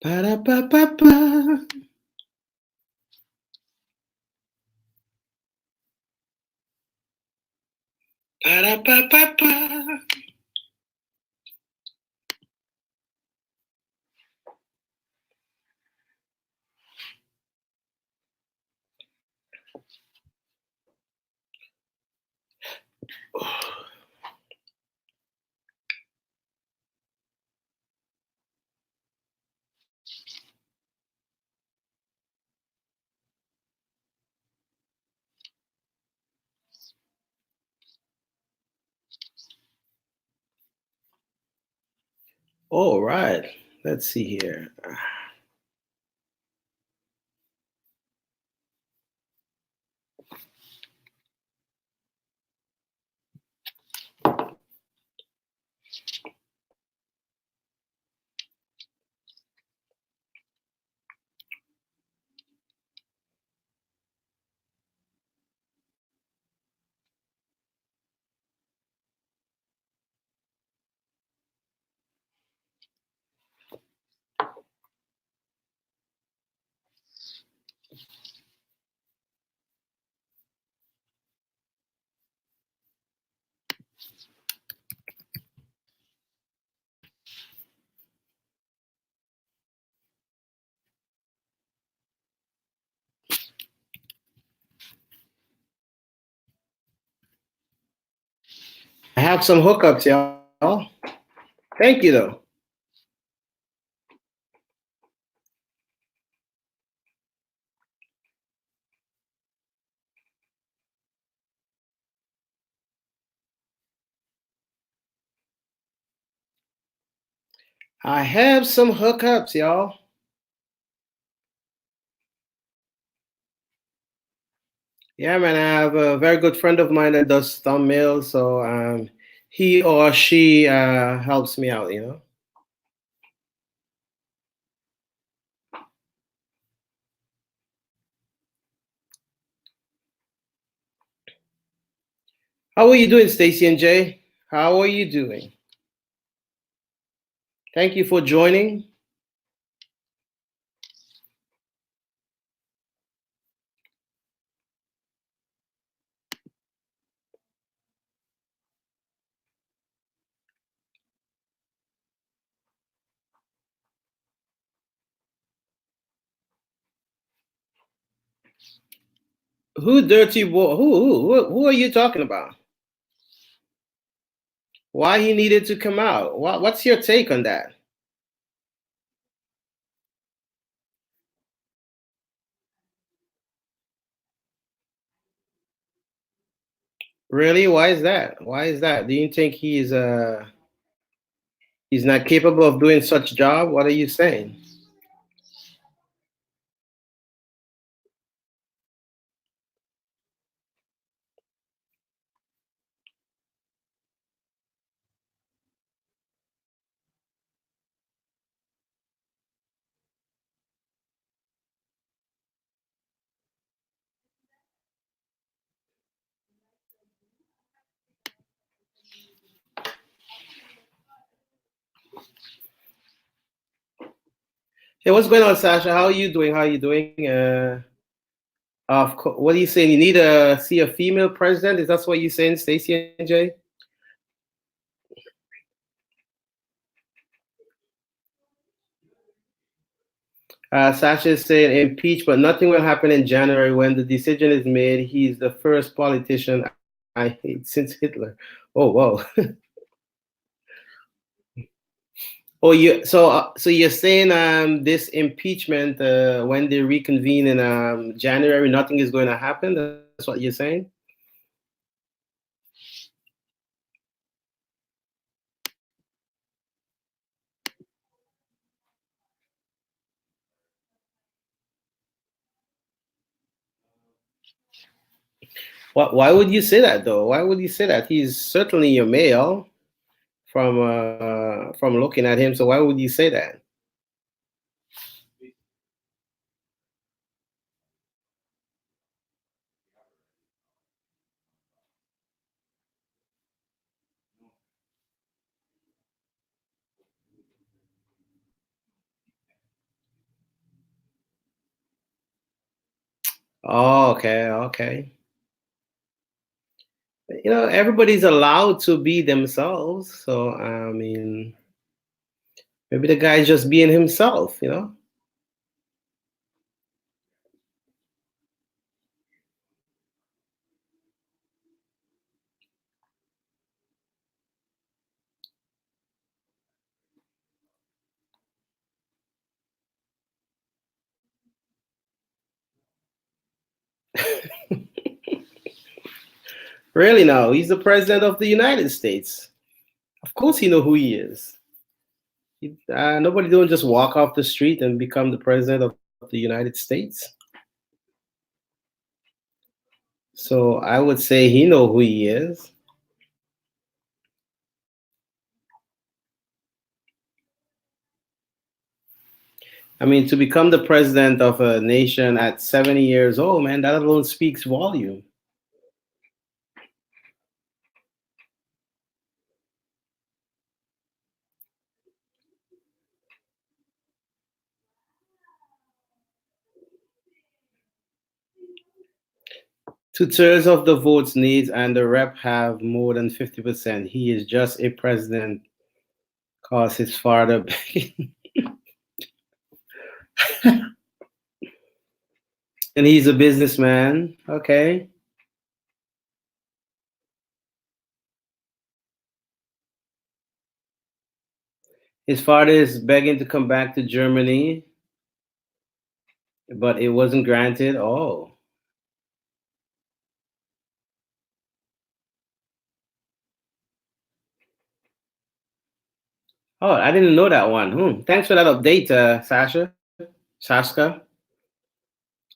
Ba-da-ba-ba-ba. Ba-da-ba-ba-ba. All right. Let's see here. I have some hookups, y'all. Thank you, though. I have some hookups, y'all. Yeah, man. I have a very good friend of mine that does thumbnails, so he or she helps me out. How are you doing, Stacy and Jay? How are you doing? Thank you for joining. Who dirty boy? Who are you talking about? Why he needed to come out? What's your take on that? Really? Why is that? Why is that? Do you think he's not capable of doing such job? What are you saying? Hey, what's going on, Sasha? How are you doing? How are you doing? What are you saying? You need to see a female president? Is that what you're saying, Stacey and Jay? Sasha is saying impeach, but nothing will happen in January when the decision is made. He's the first politician I hate since Hitler. Oh, wow. Oh, so you're saying this impeachment when they reconvene in January, nothing is going to happen. That's what you're saying. Why would you say that though? Why would you say that? He's certainly your male from looking at him. So why would you say that? Oh, okay, okay. Everybody's allowed to be themselves. So, I mean, maybe the guy's just being himself. Really, no. He's the president of the United States. Of course, he know who he is. Nobody don't just walk off the street and become the president of the United States. So I would say he know who he is. I mean, to become the president of a nation at 70 years old, man, that alone speaks volume. 2/3 of the votes needs, and the rep have more than 50%. He is just a president cause his father, and he's a businessman. Okay, his father is begging to come back to Germany, but it wasn't granted. Oh, I didn't know that one. Thanks for that update, Sasha. Saska.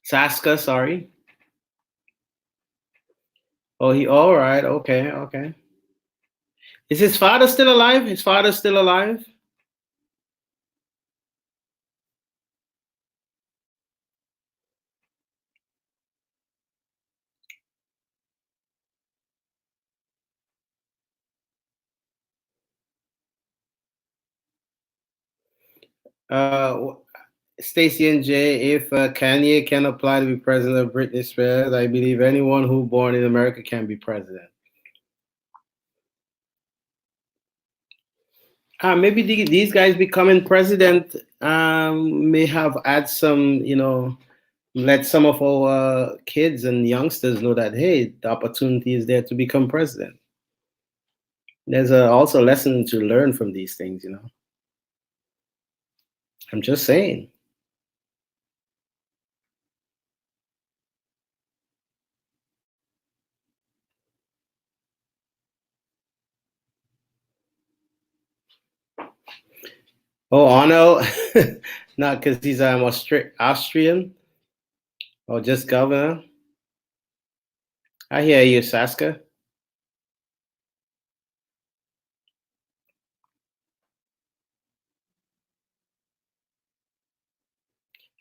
Saska, sorry. Oh, he. All right. Okay. Okay. Is his father still alive? His father's still alive? Uh, Stacy and Jay, if Kanye can apply to be president of Britney Spears, I believe anyone who born in America can be president. Maybe these guys becoming president may have had some, let some of our kids and youngsters know that, hey, the opportunity is there to become president. There's also a lesson to learn from these things. I'm just saying. Oh, Arno, not because he's Austrian or just governor. I hear you, Saska.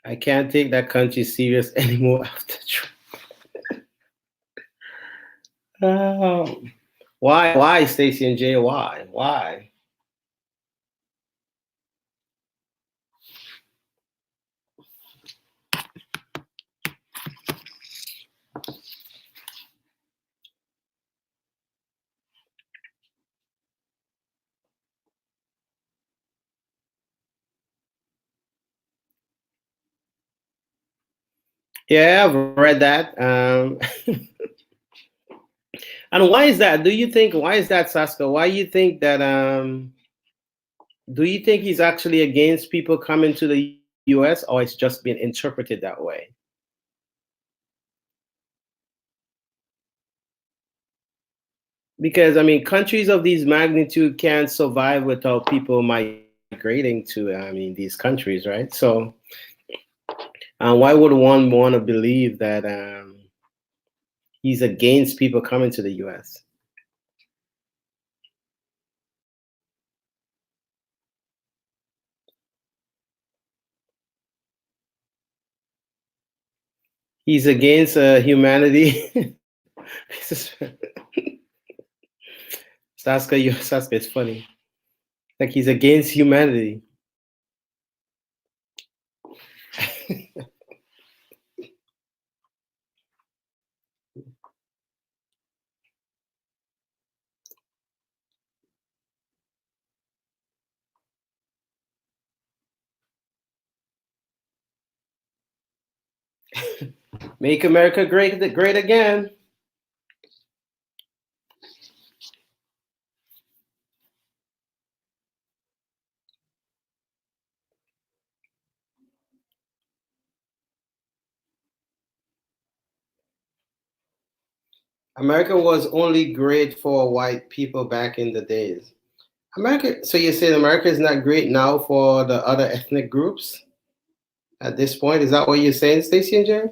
I can't take that country serious anymore after Trump. Oh, why, Stacey and Jay? Why? Yeah, I've read that. And why is that? Do you think why is that, Saska? Why you think that? Do you think he's actually against people coming to the U.S. or it's just been interpreted that way? Because I mean, countries of these magnitude can't survive without people migrating to, I mean, these countries, right? So, why would one want to believe that he's against people coming to the U.S.? He's against humanity. Saska is funny. Like he's against humanity. Make America great again. America was only great for white people back in the days. America, so you say America is not great now for the other ethnic groups at this point? Is that what you're saying, Stacey and Jay?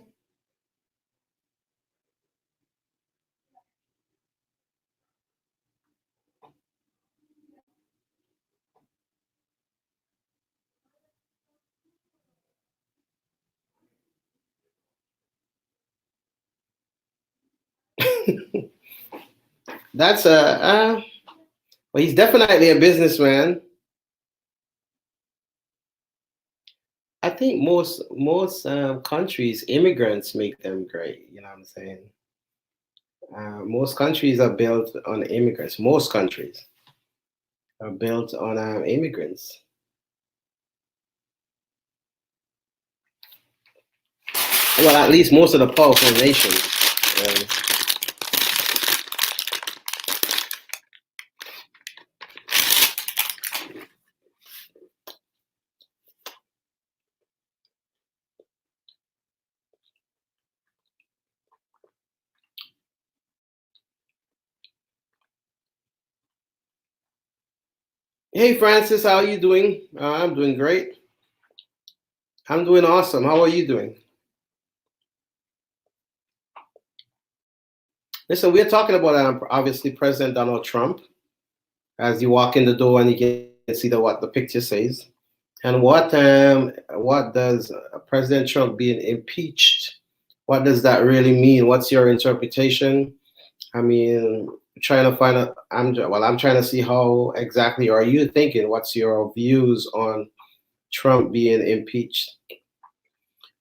That's well, he's definitely a businessman. I think most countries, immigrants make them great. You know what I'm saying? Most countries are built on immigrants. Most countries are built on immigrants. Well, at least most of the powerful nations. Um, hey, Francis, how are you doing? I'm doing great. I'm doing awesome. How are you doing? Listen, we're talking about obviously President Donald Trump. As you walk in the door and you can see what the picture says, and what does President Trump being impeached? What does that really mean? What's your interpretation? I mean, trying to find out. I'm trying to see how exactly are you thinking. What's your views on Trump being impeached?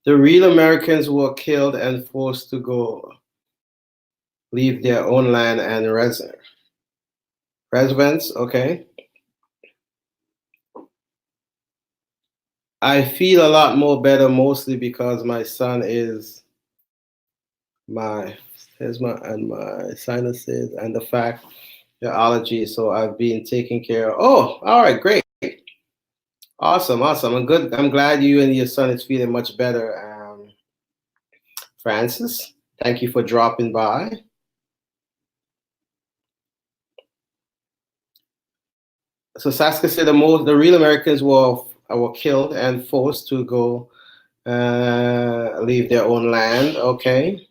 The real Americans were killed and forced to go leave their own land and residence. Okay. I feel a lot more better mostly because my son is my my sinuses and the fact the allergies. So I've been taking care of. Oh, all right, great, awesome, awesome. I'm good. I'm glad you and your son is feeling much better. Francis, thank you for dropping by. So Saska said the real Americans were killed and forced to go leave their own land. Okay.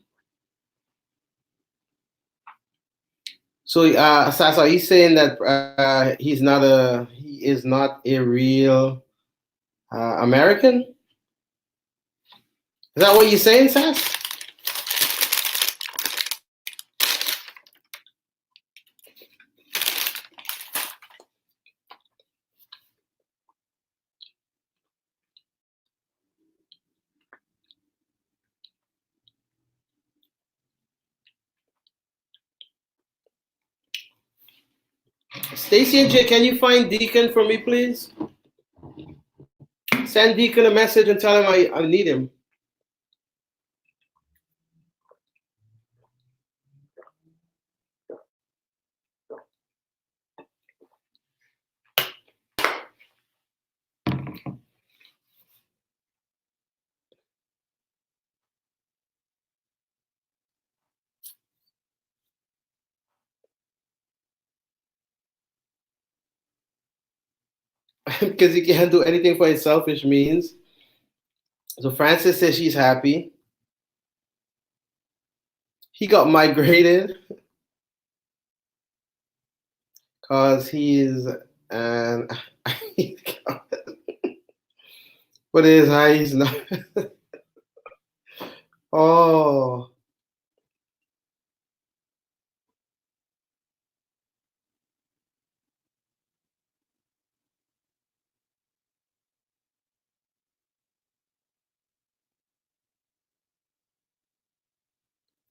So Sasa, he's saying that he is not a real American. Is that what you're saying, Sas? Stacy and Jay, can you find Deacon for me, please? Send Deacon a message and tell him I need him. Because he can't do anything for his selfish means. So Francis says she's happy. He got migrated because he's and what is he's not. Oh,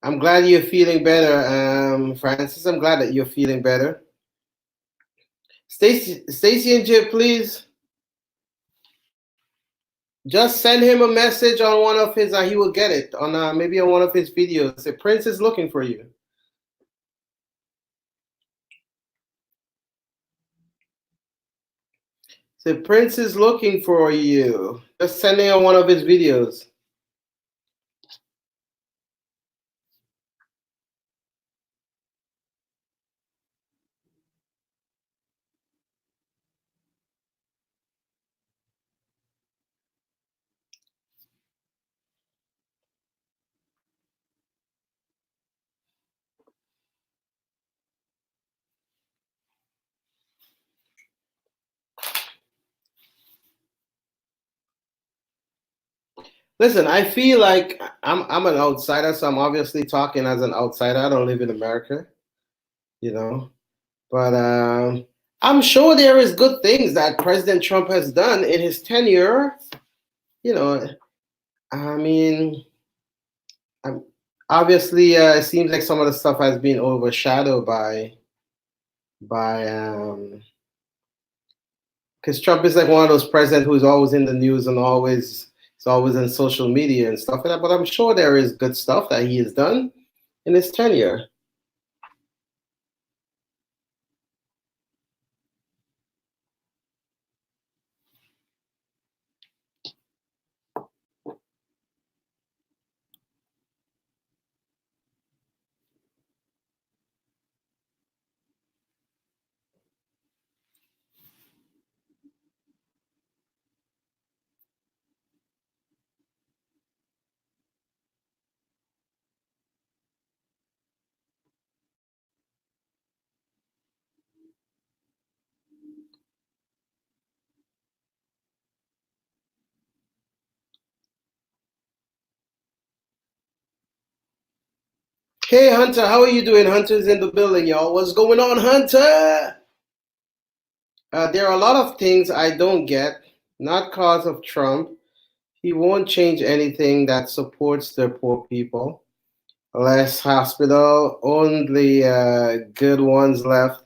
I'm glad you're feeling better, Francis. I'm glad that you're feeling better. Stacy and Jay, please. Just send him a message on one of his, he will get it on maybe on one of his videos. Say Prince is looking for you. Say Prince is looking for you. Just send it on one of his videos. Listen, I feel like I'm an outsider, so I'm obviously talking as an outsider. I don't live in America, you know. But I'm sure there is good things that President Trump has done in his tenure. You know, I mean, I'm, obviously, it seems like some of the stuff has been overshadowed by because Trump is like one of those presidents who's always in the news and always is always in social media and stuff like that. But I'm sure there is good stuff that he has done in his tenure. Hey Hunter, how are you doing? Hunter's in the building, y'all. What's going on, Hunter? There are a lot of things I don't get, not cause of Trump. He won't change anything that supports the poor people. Less hospital, only good ones left.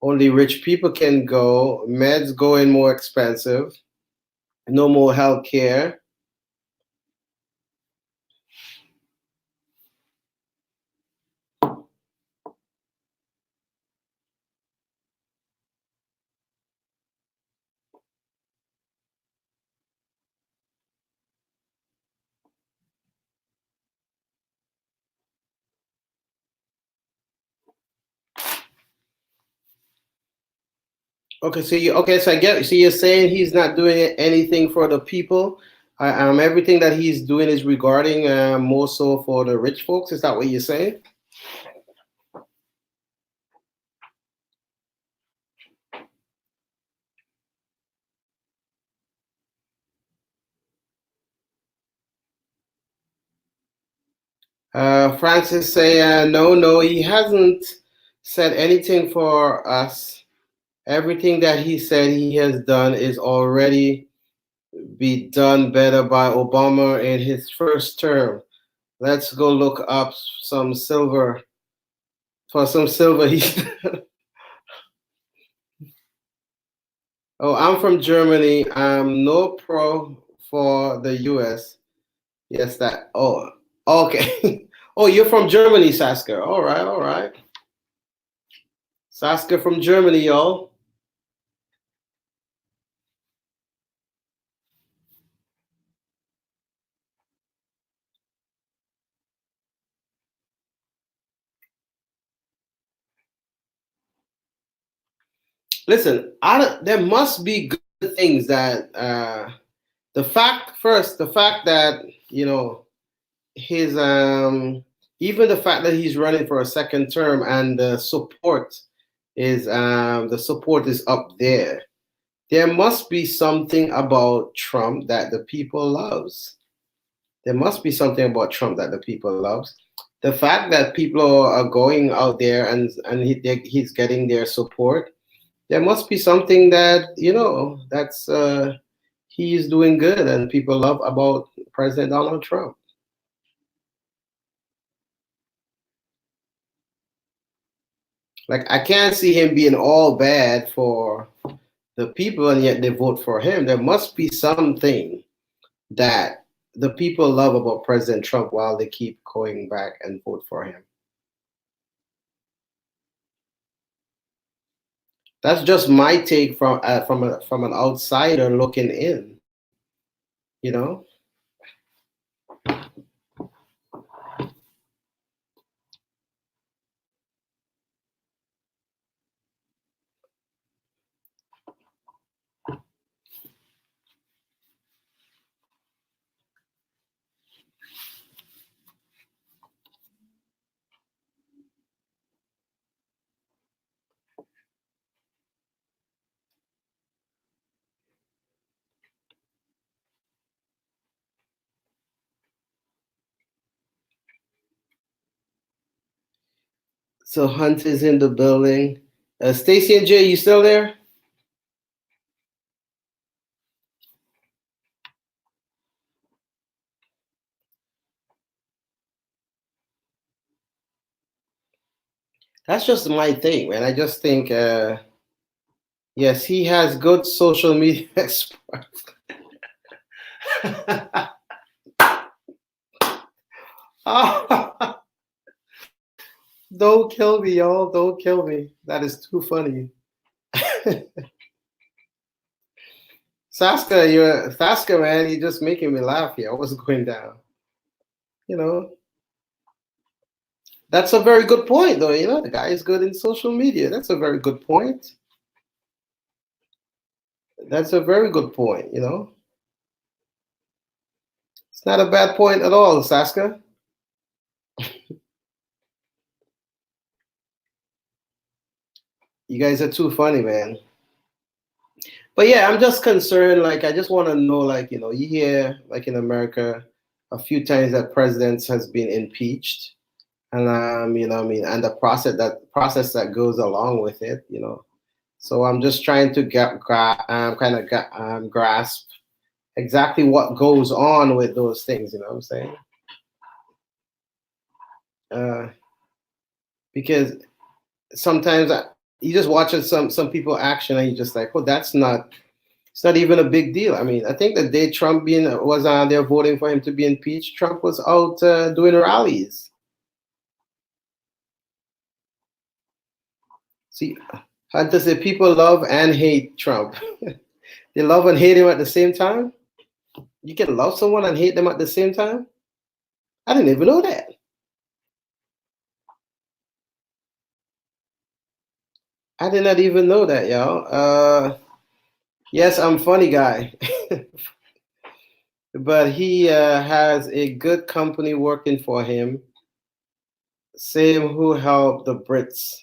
Only rich people can go. Meds going more expensive. No more health care. So I get. So you're saying he's not doing anything for the people. Everything that he's doing is regarding more so for the rich folks. Is that what you're saying? Francis say, no, no, he hasn't said anything for us. Everything that he said he has done is already be done better by Obama in his first term. Let's go look up some silver for some silver. Oh, I'm from Germany. I'm no pro for the U.S. Yes, that. Oh, okay. Oh, you're from Germany, Saska. All right, all right. Saska from Germany, y'all. Listen, there must be good things that the fact that his even the fact that he's running for a second term and the support is up there. There must be something about Trump that the people loves. There must be something about Trump that the people loves. The fact that people are going out there he's getting their support, there must be something that that's he's doing good and people love about President Donald Trump. Like I can't see him being all bad for the people and yet they vote for him. There must be something. that the people love about President Trump while they keep going back and vote for him. That's just my take from an outsider looking in. You know, so Hunt is in the building. Stacy and Jay, you still there? That's just my thing, man. I just think, yes, he has good social media experts. Oh, don't kill me, y'all. Don't kill me. That is too funny. Saska, man. You're just making me laugh here. What's going down? You know, that's a very good point, though. You know, the guy is good in social media. That's a very good point. That's a very good point. You know, it's not a bad point at all, Saska. You guys are too funny, man. But yeah, I'm just concerned. Like, I just want to know, like, you hear, like in America, a few times that presidents has been impeached, and I mean, and the process that goes along with it, So I'm just trying to grasp exactly what goes on with those things. You know what I'm saying? Uh, because sometimes you just watching some people action, and you're just like, well, that's not. It's not even a big deal. I mean, I think the day Trump was on there voting for him to be impeached, Trump was out doing rallies. See, Hunter said people love and hate Trump. They love and hate him at the same time. You can love someone and hate them at the same time. I didn't even know that. I did not even know that, y'all. Yes, I'm funny guy, but he has a good company working for him. Same who helped the Brits.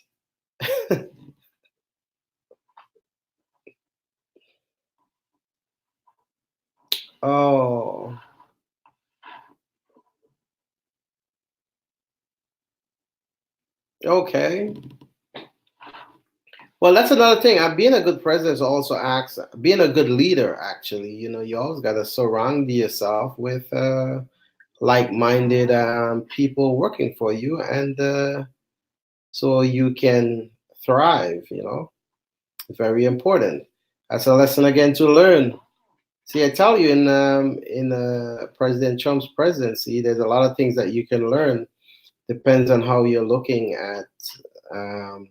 Oh, okay. Well, that's another thing. Being a good president is also acts being a good leader. Actually, you always got to surround yourself with like-minded people working for you, and so you can thrive. Very important. That's a lesson again to learn. See, I tell you, in President Trump's presidency, there's a lot of things that you can learn. Depends on how you're looking at. Um,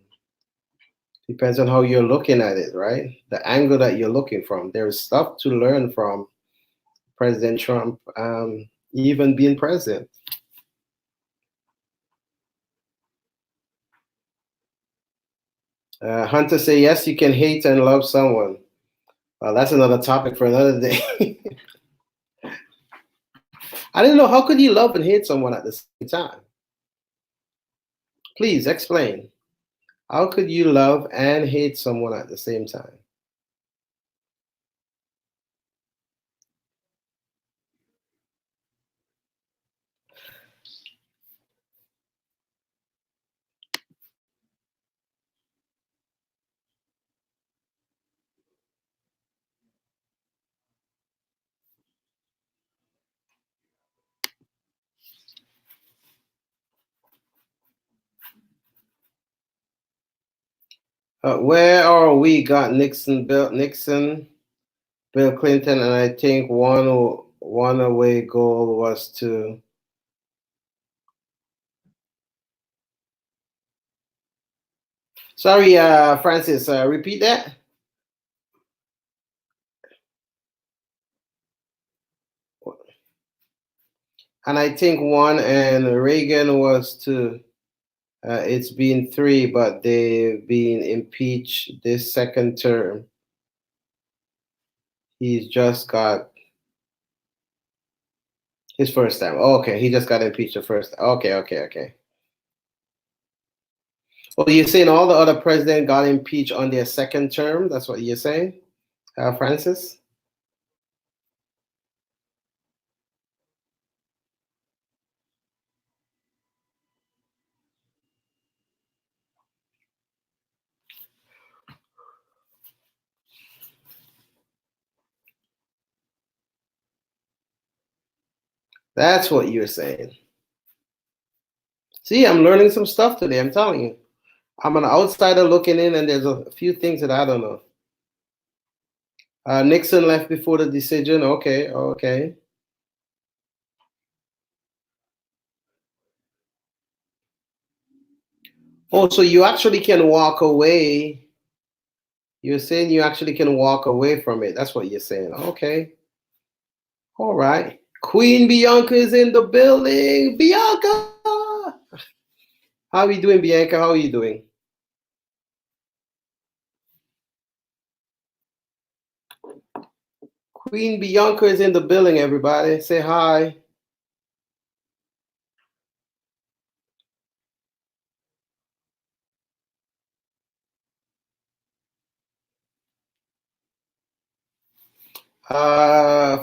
Depends on how you're looking at it, right? The angle that you're looking from. There's stuff to learn from President Trump, even being president. Hunter say yes, you can hate and love someone. Well, that's another topic for another day. I didn't know how could you love and hate someone at the same time. Please explain. How could you love and hate someone at the same time? Where are we? Got Nixon, Bill Clinton, and I think one one away goal was to. Sorry, Francis. Repeat that. And I think one and Reagan was two. It's been three, but they've been impeached this second term. He's just got his first time. Oh, okay, he just got impeached the first. Okay, okay, okay. Well, you're saying all the other presidents got impeached on their second term? That's what you're saying, Francis? That's what you're saying. See, I'm learning some stuff today. I'm telling you. I'm an outsider looking in, and there's a few things that I don't know. Nixon left before the decision. Okay, okay. Oh, so you actually can walk away. You're saying you actually can walk away from it. That's what you're saying. Okay. All right. Queen Bianca is in the building. Bianca! How are you doing, Bianca? How are you doing? Queen Bianca is in the building, everybody. Say hi.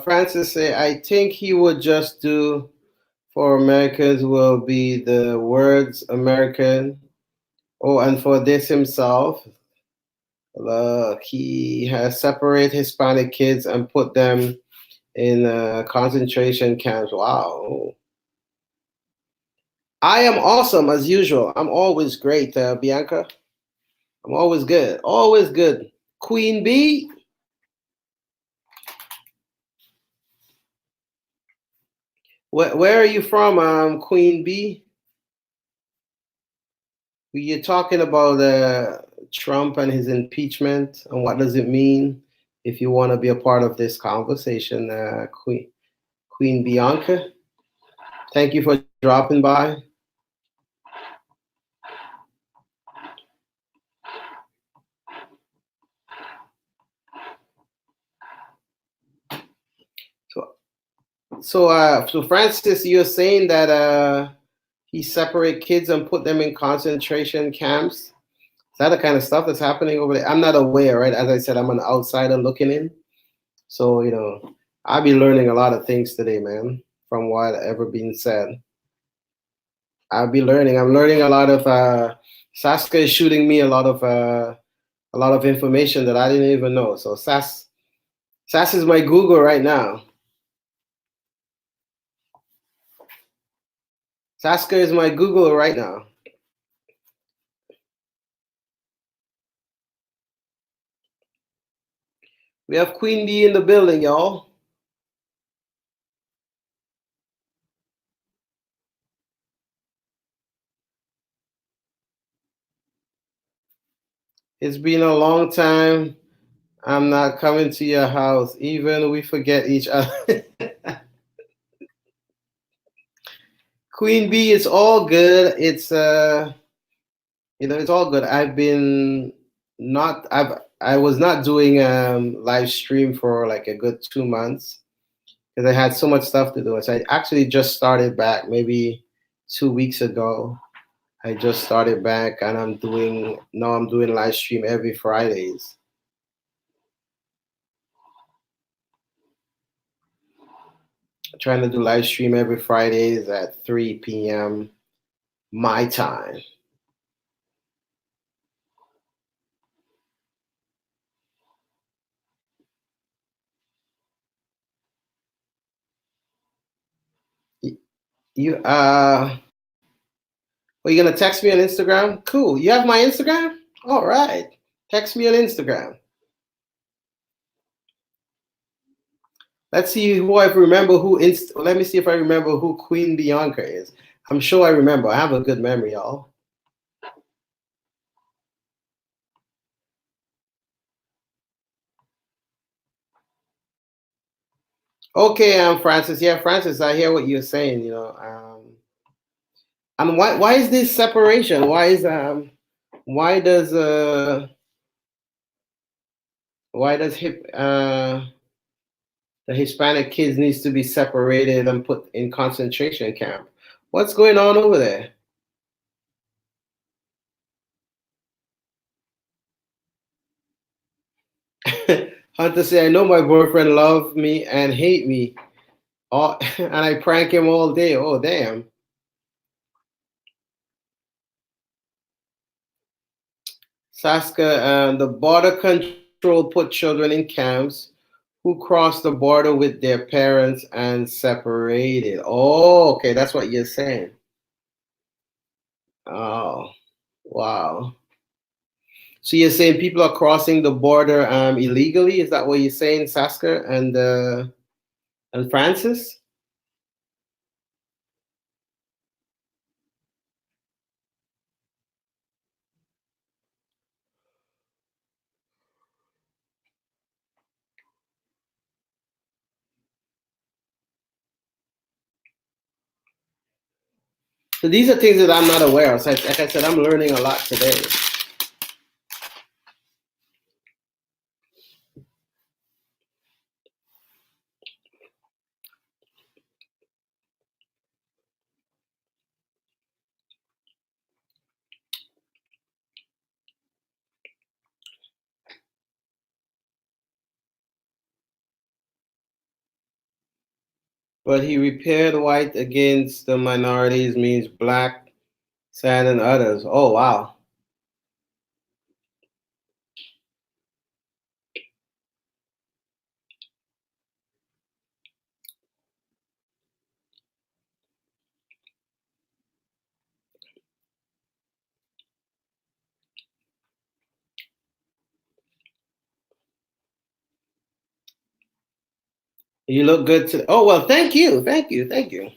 Francis say, I think he would just do for Americans will be the words American. Oh, and for this himself, look, he has separated Hispanic kids and put them in concentration camps. Wow. I am awesome as usual. I'm always great, Bianca. I'm always good. Always good. Queen B. Where are you from, Queen B? You're talking about Trump and his impeachment, and what does it mean? If you want to be a part of this conversation, Queen Bianca, thank you for dropping by. So, so Francis, you're saying that he separate kids and put them in concentration camps? Is that the kind of stuff that's happening over there? I'm not aware, right? As I said, I'm an outsider looking in. So, I'll be learning a lot of things today, man, from what ever been said. I'll be learning. I'm learning a lot of Saska is shooting me a lot of information that I didn't even know. So Sas is my Google right now. Saska is my Google right now. We have Queen Bee in the building, y'all. It's been a long time. I'm not coming to your house. Even we forget each other. Queen Bee, it's all good. It's all good. I was not doing live stream for like a good 2 months because I had so much stuff to do. So I actually just started back maybe 2 weeks ago. I just started back and I'm doing live stream every Fridays. Trying to do live stream every Fridays at 3 p.m. my time. You are you gonna text me on Instagram? Cool. You have my Instagram? All right. Text me on Instagram. Let's see who I remember let me see if I remember who Queen Bianca is. I'm sure I remember. I have a good memory, y'all. Okay, Francis. Yeah, Francis, I hear what you're saying, and why is this separation? Why does hip the Hispanic kids needs to be separated and put in concentration camp? What's going on over there? Hunter said, I know my boyfriend love me and hate me, and I prank him all day. Oh, damn. Saska, the border control put children in camps who crossed the border with their parents and separated. Oh, okay, that's what you're saying. Oh, wow. So you're saying people are crossing the border illegally? Is that what you're saying, Saska and Francis? So these are things that I'm not aware of. So like I said, I'm learning a lot today. But he repaired white against the minorities means black, sad, and others. Oh, wow. You look good to. Oh, well, thank you. Thank you. Thank you.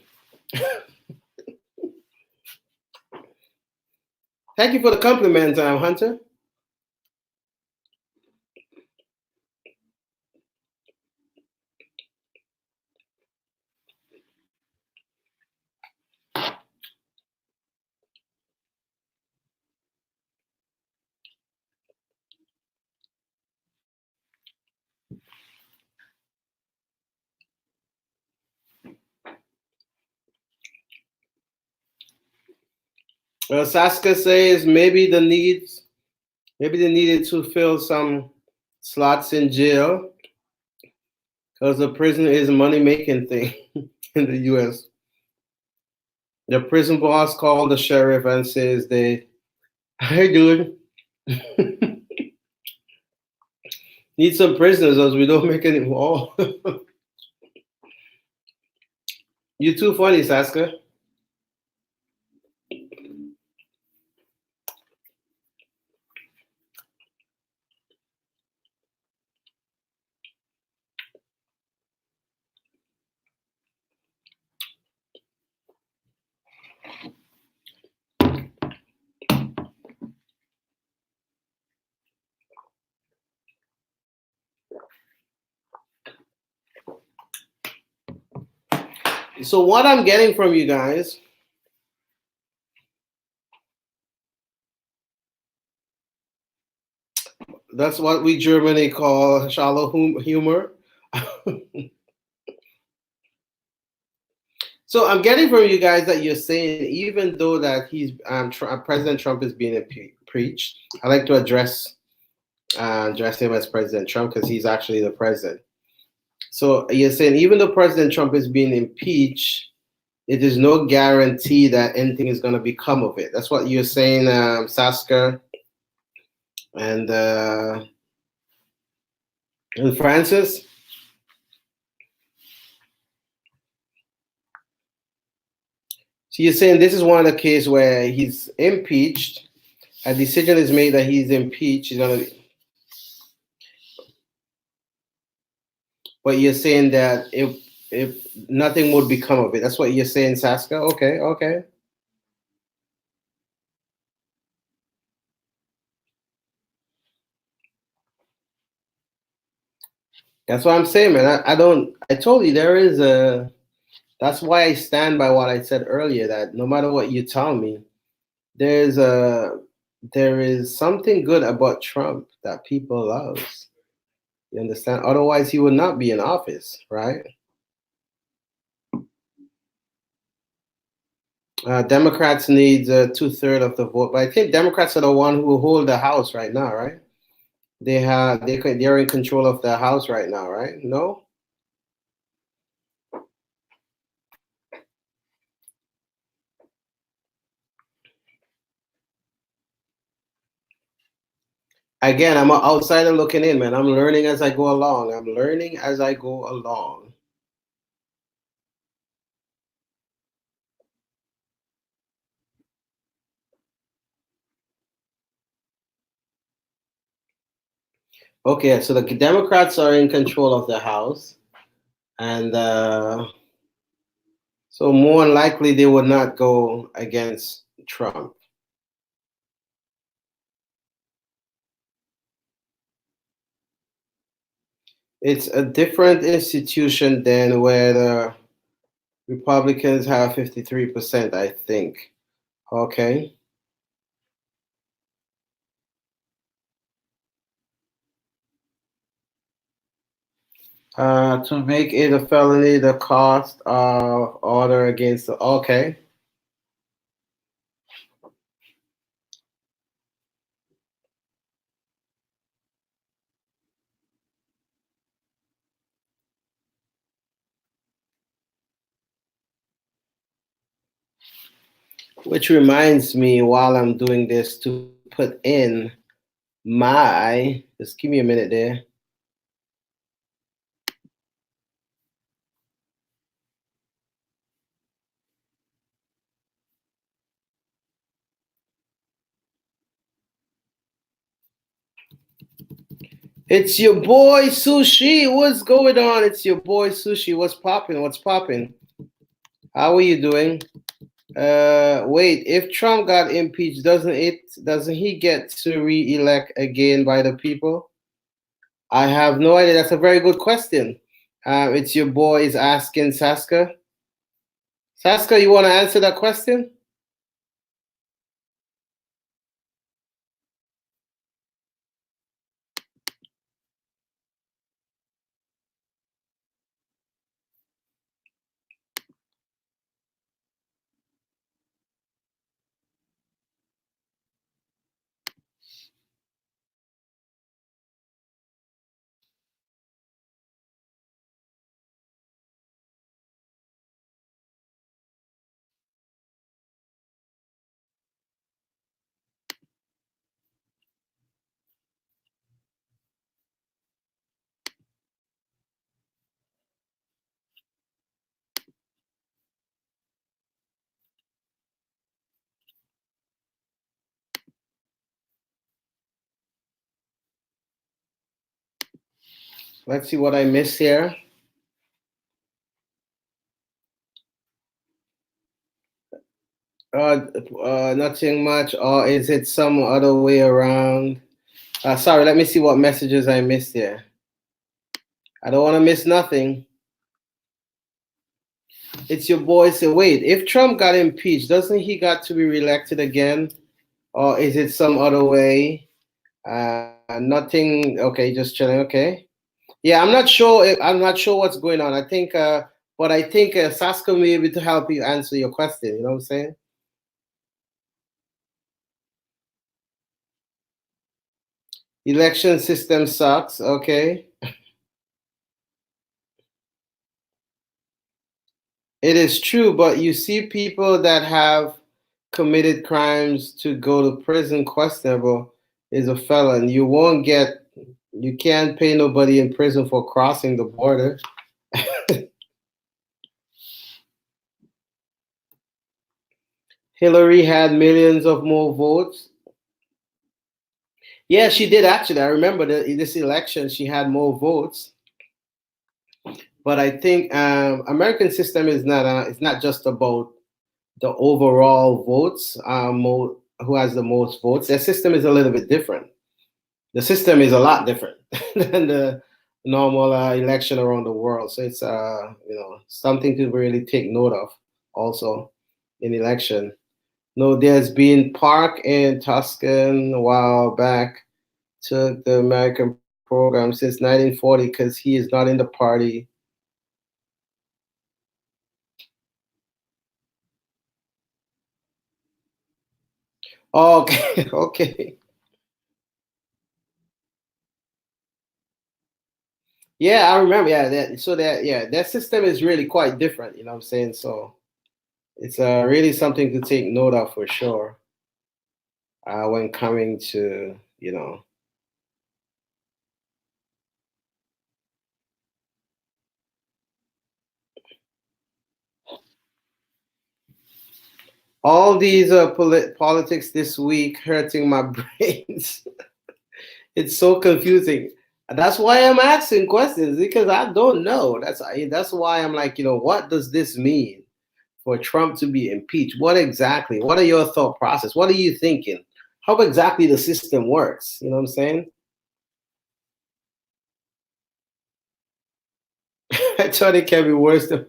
Thank you for the compliment, Hunter. Saska says maybe they needed to fill some slots in jail because the prison is a money making thing in the U.S. The prison boss called the sheriff and says hey dude, need some prisoners as we don't make any more. You too funny, Saska. So what I'm getting from you guys, that's what we Germany call shallow humor. So I'm getting from you guys that you're saying even though that President Trump is being impeached, I like to address him as President Trump because he's actually the president. So you're saying even though President Trump is being impeached, it is no guarantee that anything is going to become of it. That's what you're saying, Saska and uh, and Francis. So you're saying this is one of the cases where he's impeached, a decision is made that he's impeached. He's gonna be. But you're saying that if nothing would become of it. That's what you're saying, Saska. Okay, okay. That's what I'm saying, man. I don't. I told you there is a. That's why I stand by what I said earlier. That no matter what you tell me, there's a there is something good about Trump that people love. You understand? Otherwise, he would not be in office, right? Democrats need 2/3 of the vote, but I think Democrats are the one who hold the House right now, right? They're in control of the House right now, right? No. Again, I'm an outsider looking in, man. I'm learning as I go along. I'm learning as I go along. Okay, so the Democrats are in control of the House, and so more than likely they would not go against Trump. It's a different institution than where the Republicans have 53%, I think. Okay. To make it a felony, the cost of order against the. Okay. Which reminds me, while I'm doing this, to put in my. Just give me a minute there. It's your boy Sushi. What's going on? It's your boy Sushi. What's popping? What's popping? How are you doing? Wait. If Trump got impeached, doesn't he get to re-elect again by the people? I have no idea. That's a very good question. It's your boy is asking Saska. Saska, you want to answer that question? Let's see what I missed here. Nothing much. Or is it some other way around? Sorry, let me see what messages I missed here. I don't want to miss nothing. It's your boy. Say, wait, if Trump got impeached, doesn't he got to be reelected again? Or is it some other way? Nothing. Okay, just chilling. Okay. Yeah, I'm not sure. I'm not sure what's going on. I think, but I think Saska may be able to help you answer your question. You know what I'm saying? Election system sucks. Okay. It is true, but you see people that have committed crimes to go to prison questionable is a felon. You can't pay nobody in prison for crossing the border. Hillary had millions of more votes. Yeah, she did actually. I remember this election, she had more votes. But I think American system is not it's not just about the overall votes, who has the most votes. Their system is a little bit different. The system is a lot different than the normal election around the world. So it's something to really take note of also in election. No, there's been Park in Tuscan a while back took the American program since 1940 because he is not in the party. Oh, okay, okay. Yeah, I remember. Yeah, that system is really quite different. You know what I'm saying? So it's really something to take note of for sure when coming to all these politics this week hurting my brains. It's so confusing. That's why I'm asking questions because I don't know. That's why I'm like, what does this mean for Trump to be impeached? What exactly? What are your thought process? What are you thinking? How exactly the system works? You know what I'm saying? I thought it can be worse than.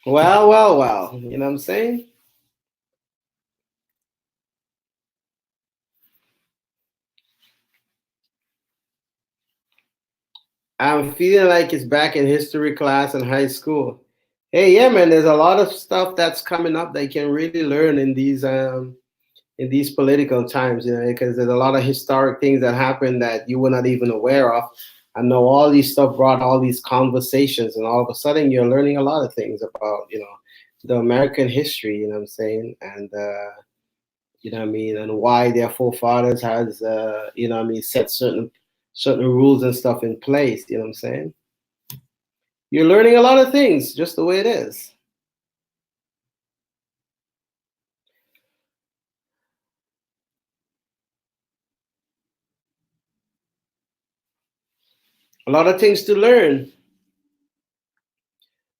Well, well, well. You know what I'm saying? I'm feeling like it's back in history class in high school. Hey, yeah, man. There's a lot of stuff that's coming up that you can really learn in these political times, because there's a lot of historic things that happened that you were not even aware of. I know all these stuff brought all these conversations, and all of a sudden you're learning a lot of things about, the American history. You know what I'm saying? And you know what I mean, and why their forefathers has, what I mean, set certain rules and stuff in place. You know what I'm saying? You're learning a lot of things just the way it is. A lot of things to learn.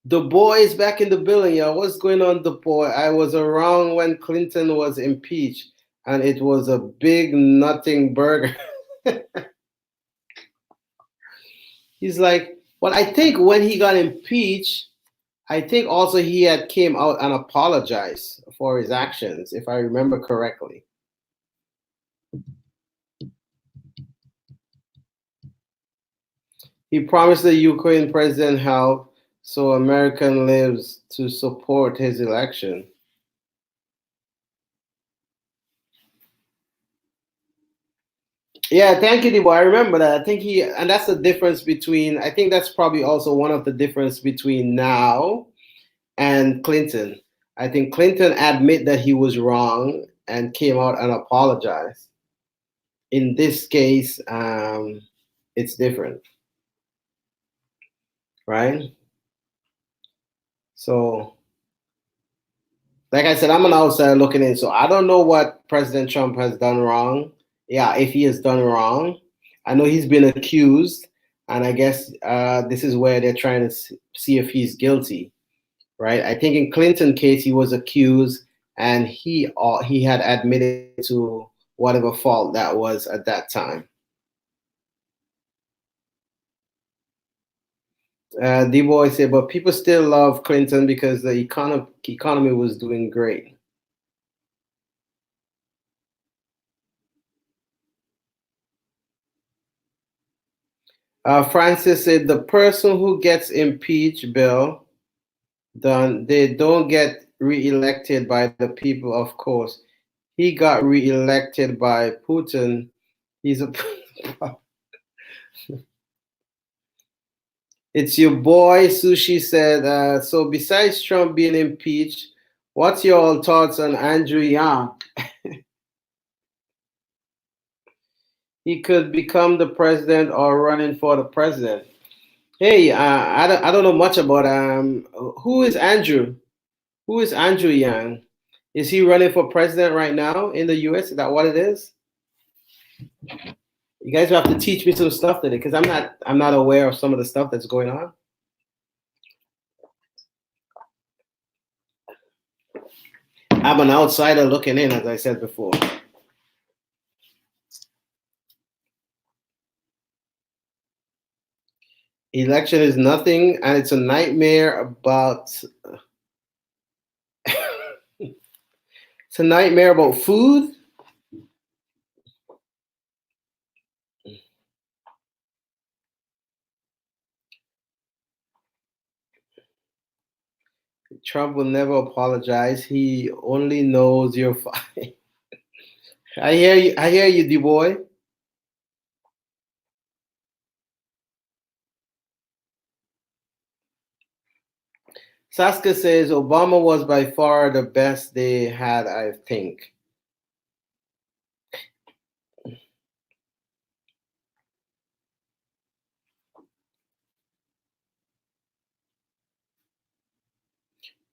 The boy is back in the building, yeah. What's going on, the boy? I was around when Clinton was impeached, and it was a big nothing burger. He's like, well, I think when he got impeached, I think also he had came out and apologized for his actions, if I remember correctly. He promised the Ukraine president help, so American lives to support his election. Yeah, thank you, Debo. I remember that. I think and that's the difference between. I think that's probably also one of the difference between now and Clinton. I think Clinton admit that he was wrong and came out and apologized. In this case, it's different, right? So, like I said, I'm an outsider looking in, so I don't know what President Trump has done wrong. Yeah, if he has done wrong, I know he's been accused, and I guess this is where they're trying to see if he's guilty, right? I think in Clinton case he was accused, and he had admitted to whatever fault that was at that time. D boy said, but people still love Clinton because the economy was doing great. Francis said the person who gets impeached, Bill, done they don't get reelected by the people, of course. He got reelected by Putin. He's a It's your boy Sushi said, so besides Trump being impeached, what's your thoughts on Andrew Yang? He could become the president or running for the president. Hey, I don't know much about who is Andrew? Who is Andrew Yang? Is he running for president right now in the US? Is that what it is? You guys have to teach me some stuff today because I'm not aware of some of the stuff that's going on. I'm an outsider looking in, as I said before. Election is nothing, and it's a nightmare about. It's a nightmare about food. Trump will never apologize. He only knows you're fine. I hear you. I hear you, D boy. Saska says Obama was by far the best they had, I think.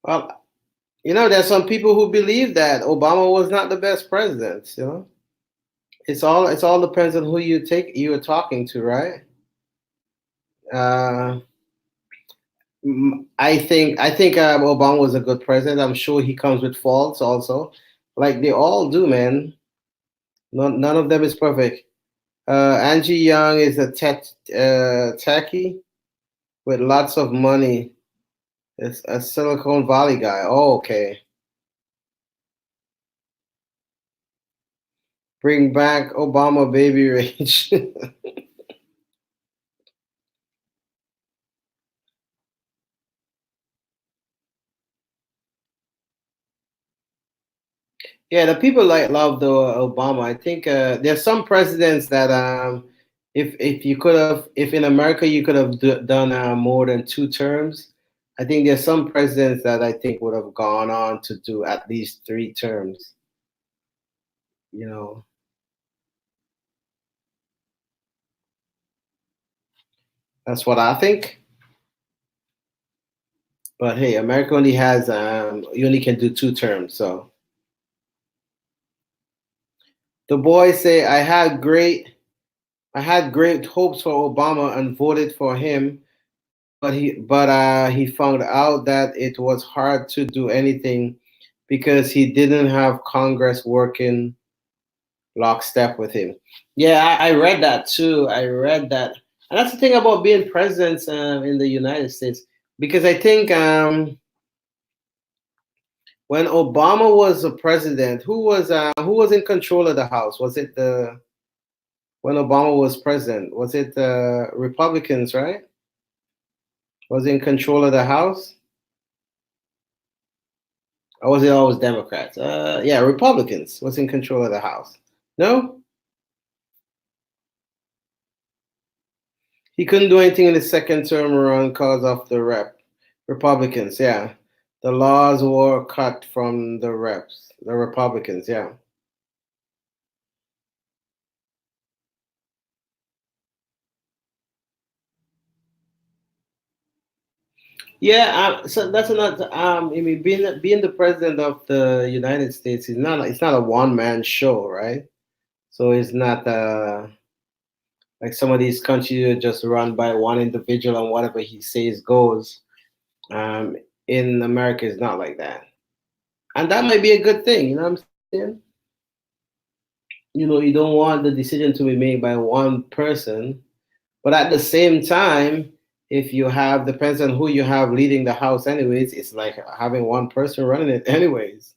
Well, there's some people who believe that Obama was not the best president. It's all depends on who you're talking to, right? Uh, I think Obama was a good president. I'm sure he comes with faults also, like they all do, man. None of them is perfect. Angie Young is a techie with lots of money. It's a Silicon Valley guy. Oh, okay. Bring back Obama baby rage. Yeah, the people like love the Obama. I think there's some presidents that if you could have if in America you could have done more than 2 terms. I think there's some presidents that I think would have gone on to do at least 3 terms. You know, that's what I think. But hey, America only has you only can do 2 terms. So the boys say I had great hopes for Obama and voted for him, but he found out that it was hard to do anything because he didn't have Congress working lockstep with him. Yeah, I read that too. I read that, and that's the thing about being president in the United States. Because I think when Obama was a president, who was in control of the House? Was it the when Obama was president? Was it the Republicans? Right? Was in control of the House? Or was it always Democrats? Yeah, Republicans was in control of the House. No, he couldn't do anything in the second term run because of the Republicans. Yeah, the laws were cut from the Republicans. Yeah, yeah. So that's another. I mean, being the president of the United States is not. It's not a one man show, right? So it's not like some of these countries are just run by one individual and whatever he says goes. Um, in America, it's not like that, and that might be a good thing. You know what I'm saying? You don't want the decision to be made by one person, but at the same time, if you have depends on who you have leading the house, anyways. It's like having one person running it, anyways.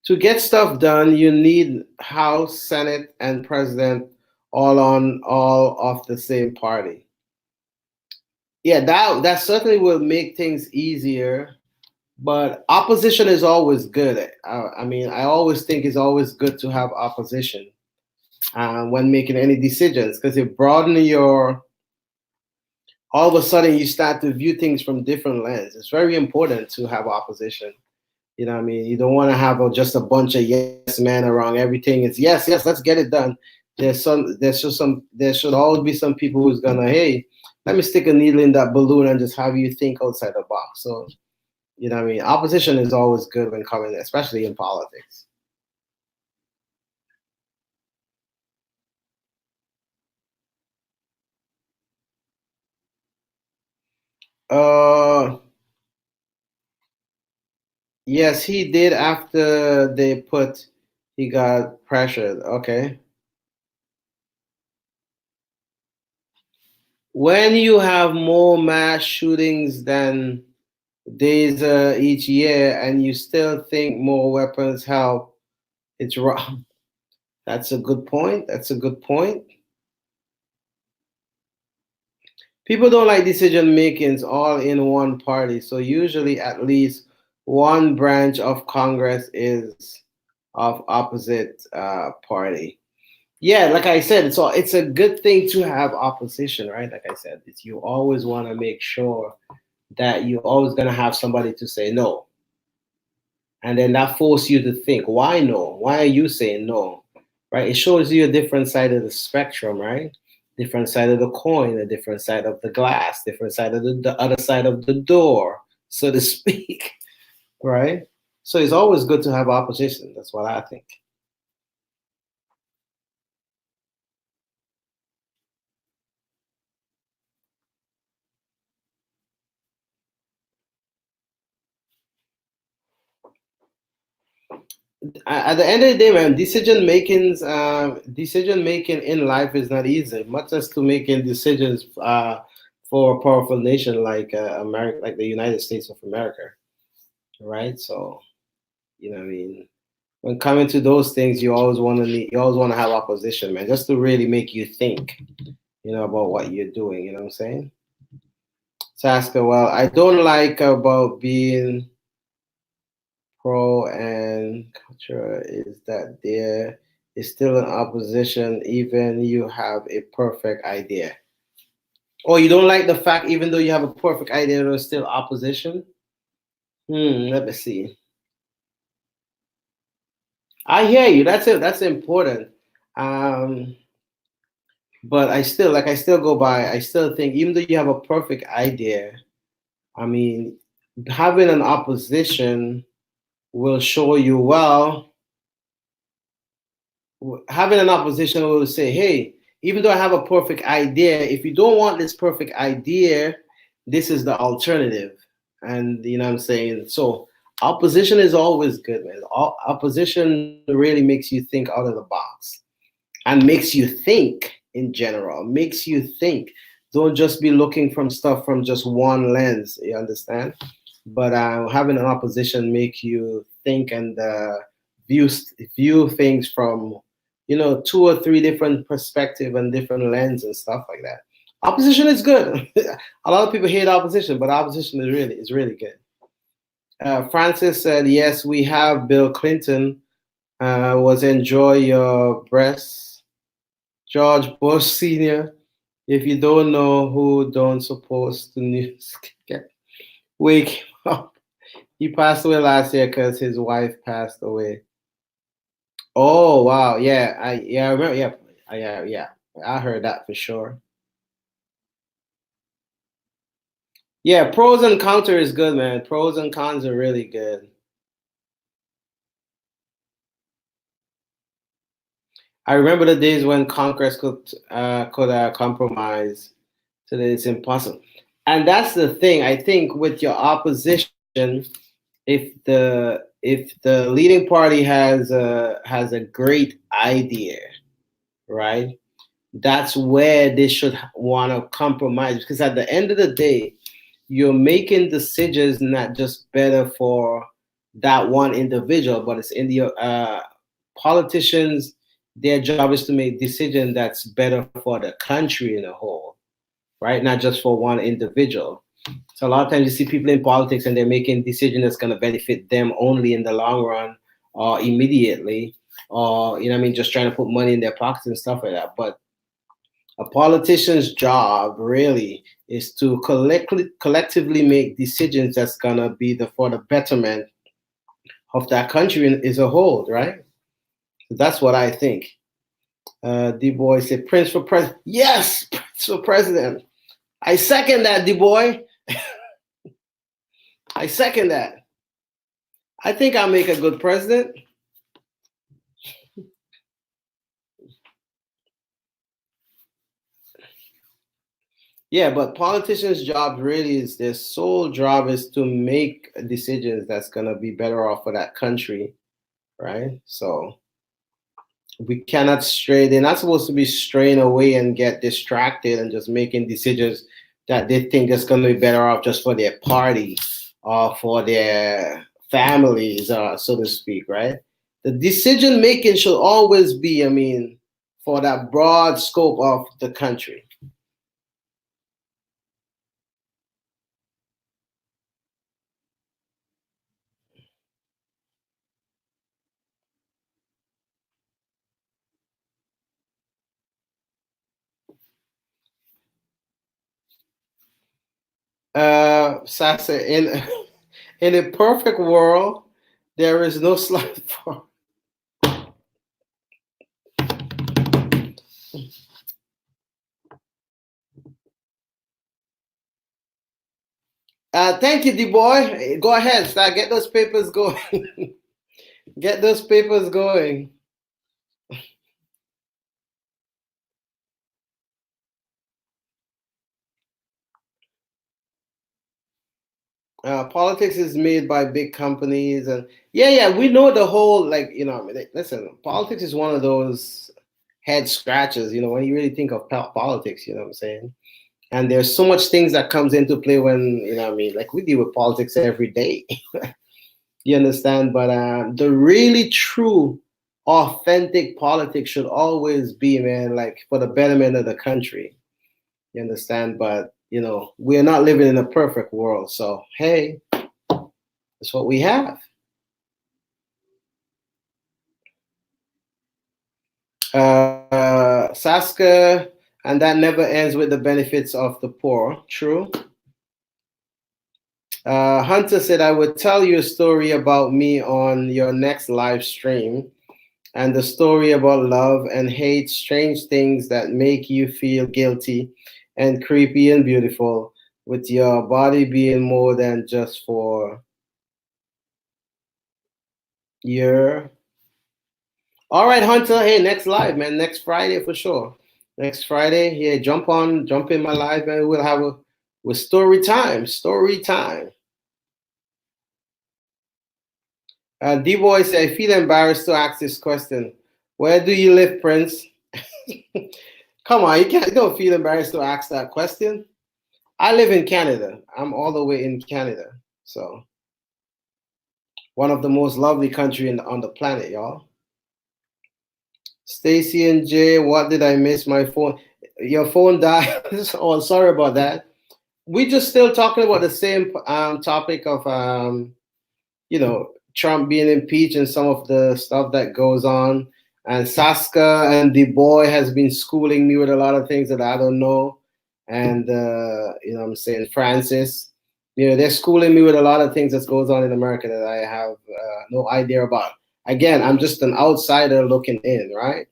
To get stuff done, you need House, Senate, and President all of the same party. Yeah, that certainly will make things easier. But opposition is always good. I mean, I always think it's always good to have opposition when making any decisions because it broadens your. All of a sudden, you start to view things from different lens. It's very important to have opposition. You know what I mean? You don't want to have just a bunch of yes men around everything. It's yes, let's get it done. There should always be some people who's gonna, hey, let me stick a needle in that balloon and just have you think outside the box. So, you know what I mean? Opposition is always good when coming, especially in politics. Uh, yes, he did after he got pressured. Okay. When you have more mass shootings than days each year and you still think more weapons help, it's wrong. That's a good point. That's a good point. People don't like decision makings all in one party, so usually at least one branch of Congress is of opposite party. Yeah, like I said, it's a good thing to have opposition, right? Like I said, you always want to make sure that you're always gonna have somebody to say no, and then that forces you to think, why no? Why are you saying no? Right? It shows you a different side of the spectrum, right? Different side of the coin, a different side of the glass, different side of the other side of the door, so to speak, right? So it's always good to have opposition. That's what I think. At the end of the day, man, decision making in life is not easy. Much as to making decisions for a powerful nation like America, like the United States of America, right? So you know, what I mean, when coming to those things, you always want to have opposition, man, just to really make you think, about what you're doing. You know what I'm saying? Saska, well, I don't like about being pro and culture is that there is still an opposition even you have a perfect idea. Or you don't like the fact even though you have a perfect idea there's still opposition? Let me see. I hear you. That's it. That's important. Um, but I still go by. I still think even though you have a perfect idea, I mean, having an opposition will show you well. Having an opposition will say, hey, even though I have a perfect idea, if you don't want this perfect idea, this is the alternative. And you know what I'm saying? So opposition is always good, man. Opposition really makes you think out of the box and makes you think in general, makes you think. Don't just be looking from stuff from just one lens, you understand? But having an opposition make you think and view view things from two or three different perspective and different lens and stuff like that. Opposition is good. A lot of people hate opposition, but opposition is really good. Francis said, "Yes, we have Bill Clinton. Was enjoy your breasts, George Bush Senior. If you don't know who don't supposed to news, wake him up. He passed away last year because his wife passed away. Oh wow, I remember. Yeah, yeah. I heard that for sure. Yeah, pros and counter is good, man. Pros and cons are really good. I remember the days when Congress could compromise. Today it's impossible, and that's the thing. I think with your opposition, if the leading party has a great idea, right? That's where they should want to compromise because at the end of the day, you're making decisions not just better for that one individual, but it's in the politicians. Their job is to make decisions that's better for the country in a whole, right? Not just for one individual. So a lot of times you see people in politics and they're making decisions that's going to benefit them only in the long run or immediately, or you know what I mean, just trying to put money in their pockets and stuff like that. But a politician's job really is to collectively make decisions that's gonna be for the betterment of that country as a whole, right? So that's what I think. D boy said, "Prince for president." Yes, Prince for president. I second that, D boy. I second that. I think I'll make a good president. Yeah, but politicians' job really is their sole job is to make decisions that's gonna be better off for that country, right? So we cannot stray. They're not supposed to be straying away and get distracted and just making decisions that they think is gonna be better off just for their party or for their families, so to speak, right? The decision making should always be, I mean, for that broad scope of the country. Sasa, in a perfect world, there is no slot for. Thank you, D boy. Go ahead, start get those papers going. Get those papers going. Politics is made by big companies, and yeah, we know the whole like I mean, listen, politics is one of those head scratches. When you really think of politics, you know what I'm saying. And there's so much things that comes into play when I mean, like we deal with politics every day. You understand? But the really true, authentic politics should always be, man, like for the betterment of the country. You understand? But we're not living in a perfect world. So hey, that's what we have. Saska, and that never ends with the benefits of the poor. True. Hunter said, I would tell you a story about me on your next live stream, and the story about love and hate, strange things that make you feel guilty and creepy and beautiful, with your body being more than just for your. All right, Hunter. Hey, next live, man. Next Friday for sure. Next Friday, yeah, jump in my live, man. We'll have a with story time. Story time. D boy said, I feel embarrassed to ask this question. Where do you live, Prince? Come on, you don't feel embarrassed to ask that question. I live in Canada. I'm all the way in Canada. So one of the most lovely country on the planet, y'all. Stacy and Jay, what did I miss? My phone. Your phone died. Oh, sorry about that. We just still talking about the same topic of Trump being impeached and some of the stuff that goes on. And Saska and the boy has been schooling me with a lot of things that I don't know. And I'm saying Francis, they're schooling me with a lot of things that goes on in America that I have no idea about. Again, I'm just an outsider looking in, right?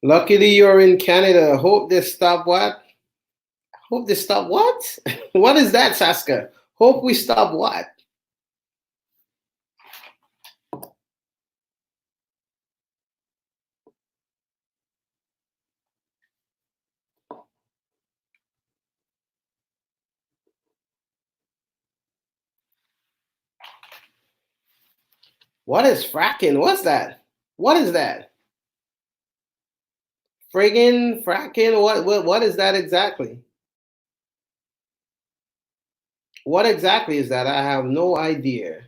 Luckily, you're in Canada. Hope they stop what? Hope they stop what? What is that, Saska? Hope we stop what? What is fracking? What's that? What is that? Friggin' fracking? What is that exactly? What exactly is that? I have no idea.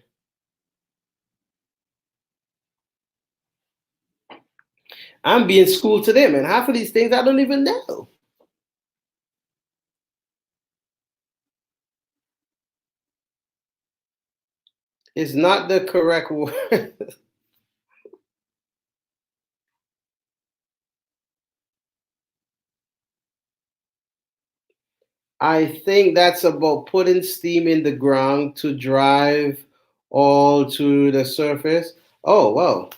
I'm being schooled today, man. Half of these things I don't even know. It's not the correct word. I think that's about putting steam in the ground to drive all to the surface. Oh, well,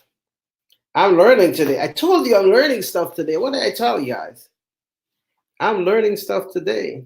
I'm learning today. I told you I'm learning stuff today. What did I tell you guys? I'm learning stuff today.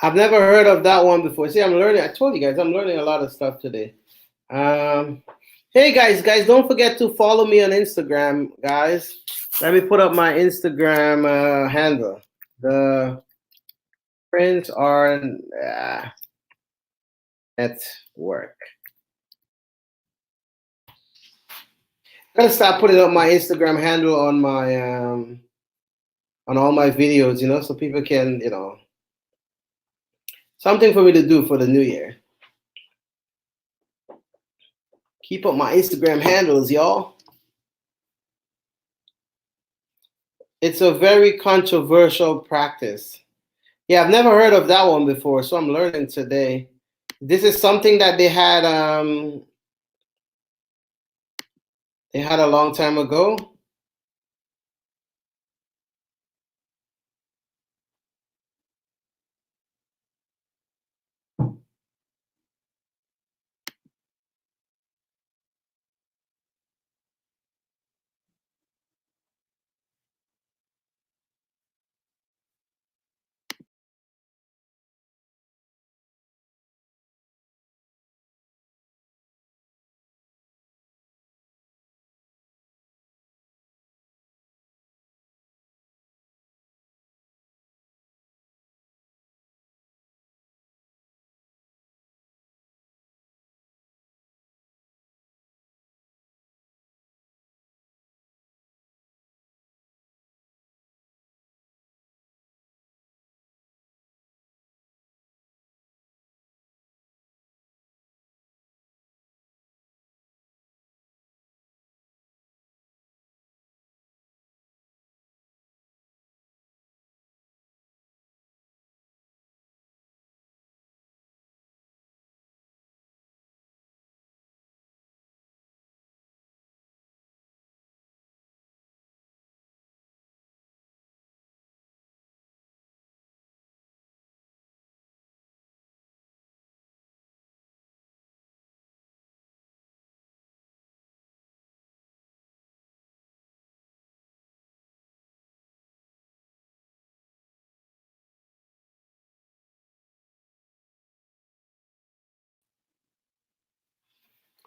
I've never heard of that one before. See, I'm learning. I told you guys I'm learning a lot of stuff today. Um, hey guys, don't forget to follow me on Instagram, guys. Let me put up my Instagram handle. The Prince are network. I'm gonna start putting up my Instagram handle on all my videos, so people can, something for me to do for the new year. Keep up my Instagram handles, y'all. It's a very controversial practice. Yeah, I've never heard of that one before, so I'm learning today. This is something that they had a long time ago.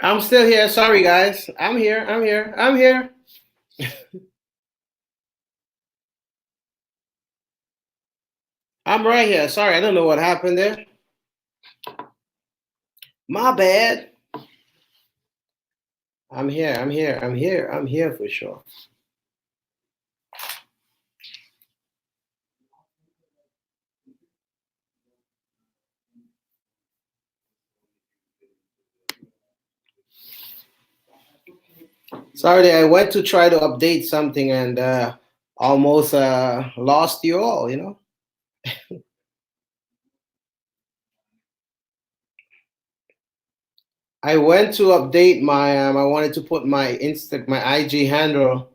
I'm still here. Sorry, guys. I'm here. I'm here. I'm here. I'm right here. Sorry, I don't know what happened there. My bad. I'm here. I'm here. I'm here. I'm here for sure. Sorry, I went to try to update something and almost lost you all. I went to update I wanted to put my IG handle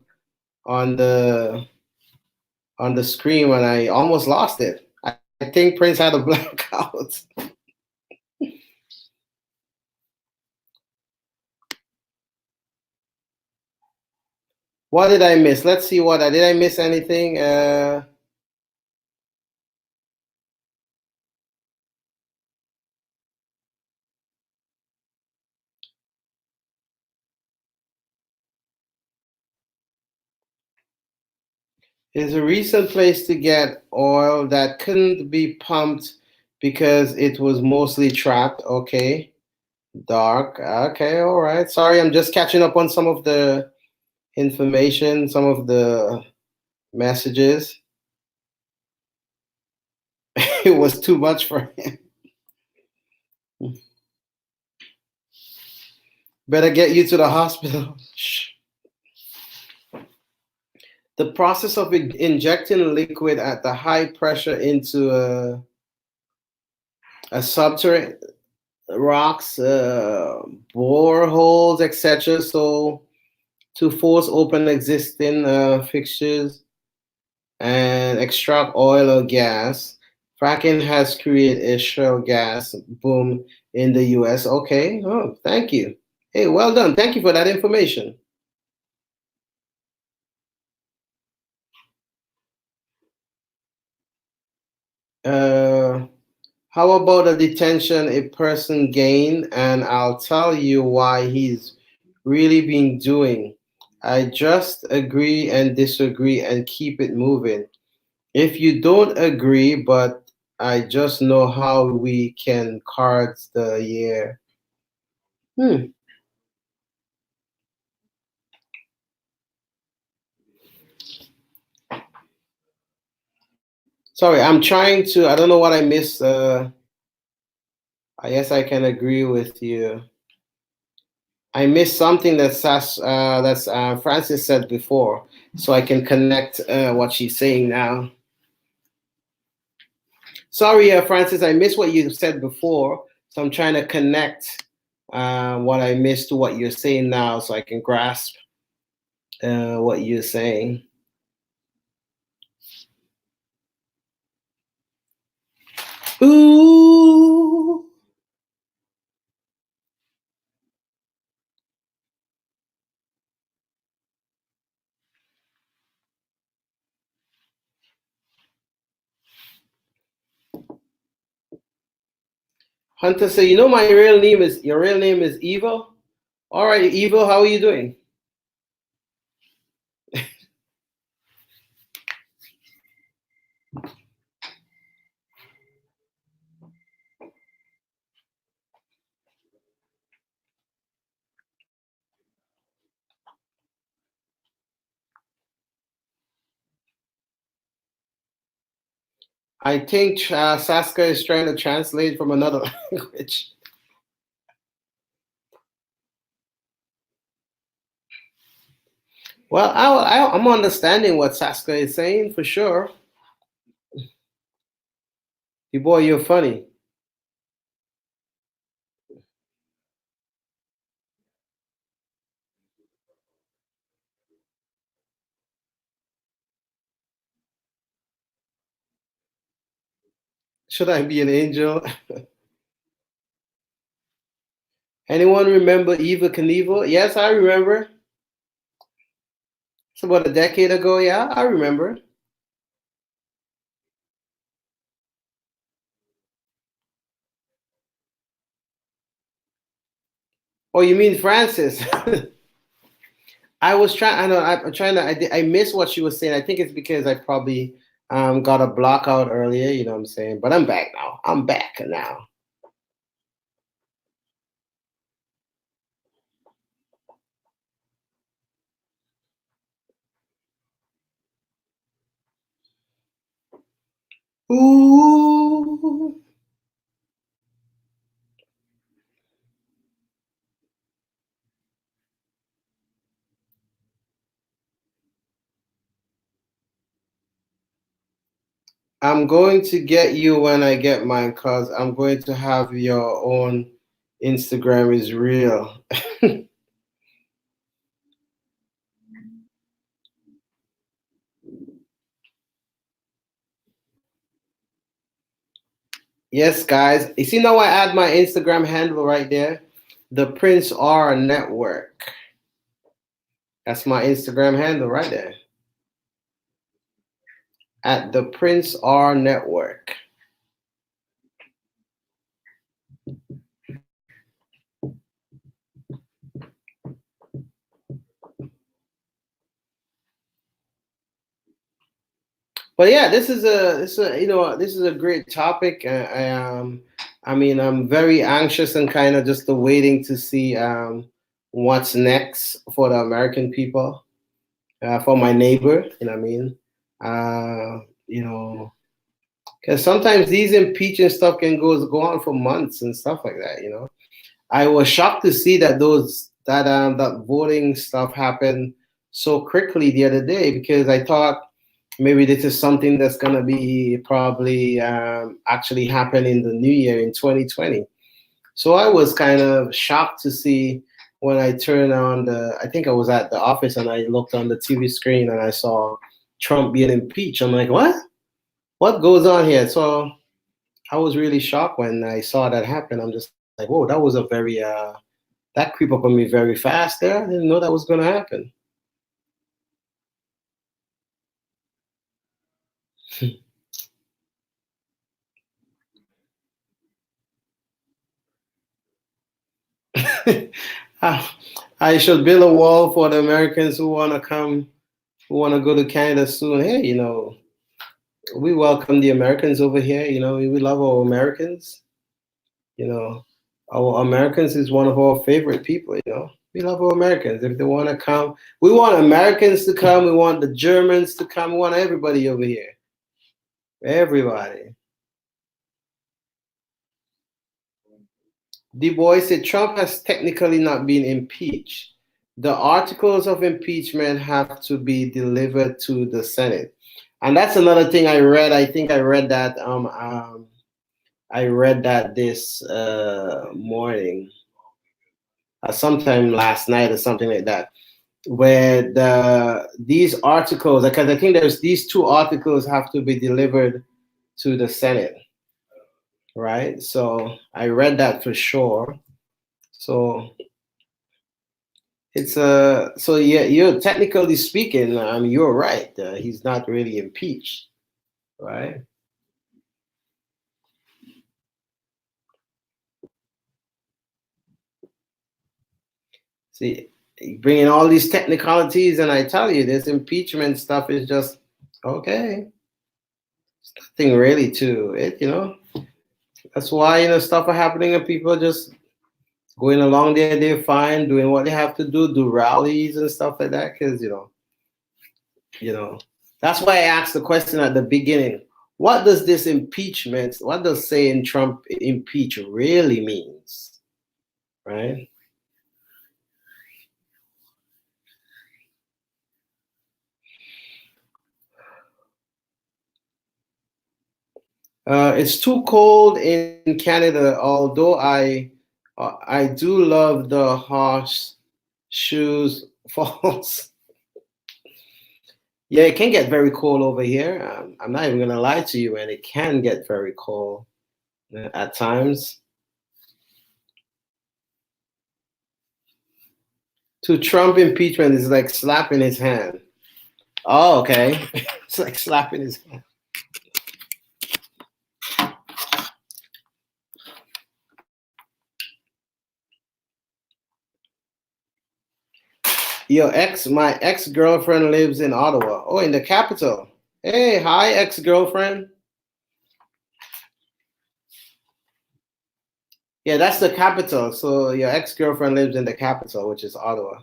on the screen when I almost lost it. I think Prince had a blackout. What did I miss? Let's see what I did. I miss anything? Is a recent place to get oil that couldn't be pumped because it was mostly trapped. Okay. Dark. Okay, all right. Sorry, I'm just catching up on some of the information, some of the messages. It was too much for him. Better get you to the hospital. The process of injecting liquid at the high pressure into a subterranean rocks, boreholes, etc. So to force open existing fixtures and extract oil or gas. Fracking has created a shale gas boom in the U.S. Okay, oh, thank you. Hey, well done. Thank you for that information. Uh, how about the detention a person gained? And I'll tell you why he's really been doing. I just agree and disagree and keep it moving. If you don't agree, but I just know how we can cards the year. Hmm. Sorry, I'm trying to. I don't know what I missed. I guess I can agree with you. I missed something that Francis said before, so I can connect what she's saying now. Sorry, Francis, I missed what you said before, so I'm trying to connect what I missed to what you're saying now, so I can grasp what you're saying. Ooh. Hunter say, you know my real name is your real name is Evil? All right, Evil, how are you doing? I think Saska is trying to translate from another language. Well, I'm understanding what Saska is saying for sure. You boy, you're funny. Should I be an angel? Anyone remember Eva Knievel? Yes, I remember. It's about a decade ago. Yeah, I remember. Oh, you mean Francis? I was trying. I know. I'm trying to. I missed what she was saying. I think it's because I probably got a block out earlier. You know what I'm saying? But I'm back now. I'm back now. Ooh. I'm going to get you when I get mine, cause I'm going to have your own Instagram is real. Yes, guys. You see now I add my Instagram handle right there. The Prince R Network. That's my Instagram handle right there. At the Prince R Network. But yeah, this is a great topic. I mean, I'm very anxious and kind of just waiting to see what's next for the American people, for my neighbor. You know what I mean? You know, because sometimes these impeachment stuff can go on for months and stuff like that. You know, I was shocked to see that that voting stuff happened so quickly the other day because I thought maybe this is something that's gonna be probably actually happen in the new year in 2020. So I was kind of shocked to see when I turned on I think I was at the office and I looked on the TV screen and I saw Trump being impeached. I'm like, what? What goes on here? So I was really shocked when I saw that happen. I'm just like, whoa, that was a very that creep up on me very fast there. I didn't know that was gonna happen. I I should build a wall for the Americans who wanna come, who wanna go to Canada soon. Hey, we welcome the Americans over here. We love our Americans. You know, our Americans is one of our favorite people. We love our Americans. If they want to come, we want Americans to come. We want the Germans to come. We want everybody over here. Everybody. Du Bois said Trump has technically not been impeached. The articles of impeachment have to be delivered to the Senate, and that's another thing I read. I think I read that. I read that this morning, sometime last night or something like that, where these articles, because I think there's these two articles have to be delivered to the Senate, right? So I read that for sure. So it's so yeah, you're technically speaking, you're right. He's not really impeached, right? See, bringing all these technicalities, and I tell you, this impeachment stuff is just okay. It's nothing really to it. That's why stuff are happening, and people are just going along there. They're fine, doing what they have to do rallies and stuff like that. Because you know, that's why I asked the question at the beginning. What does this impeachment? What does saying Trump impeach really means, right? It's too cold in Canada, although I do love the harsh shoes falls. Yeah, it can get very cold over here. I'm not even gonna lie to you, and it can get very cold at times. To Trump impeachment is like slapping his hand. Oh, okay. It's like slapping his hand. My ex-girlfriend lives in Ottawa. Oh, in the capital. Hey, hi, ex-girlfriend. Yeah, that's the capital. So your ex-girlfriend lives in the capital, which is Ottawa.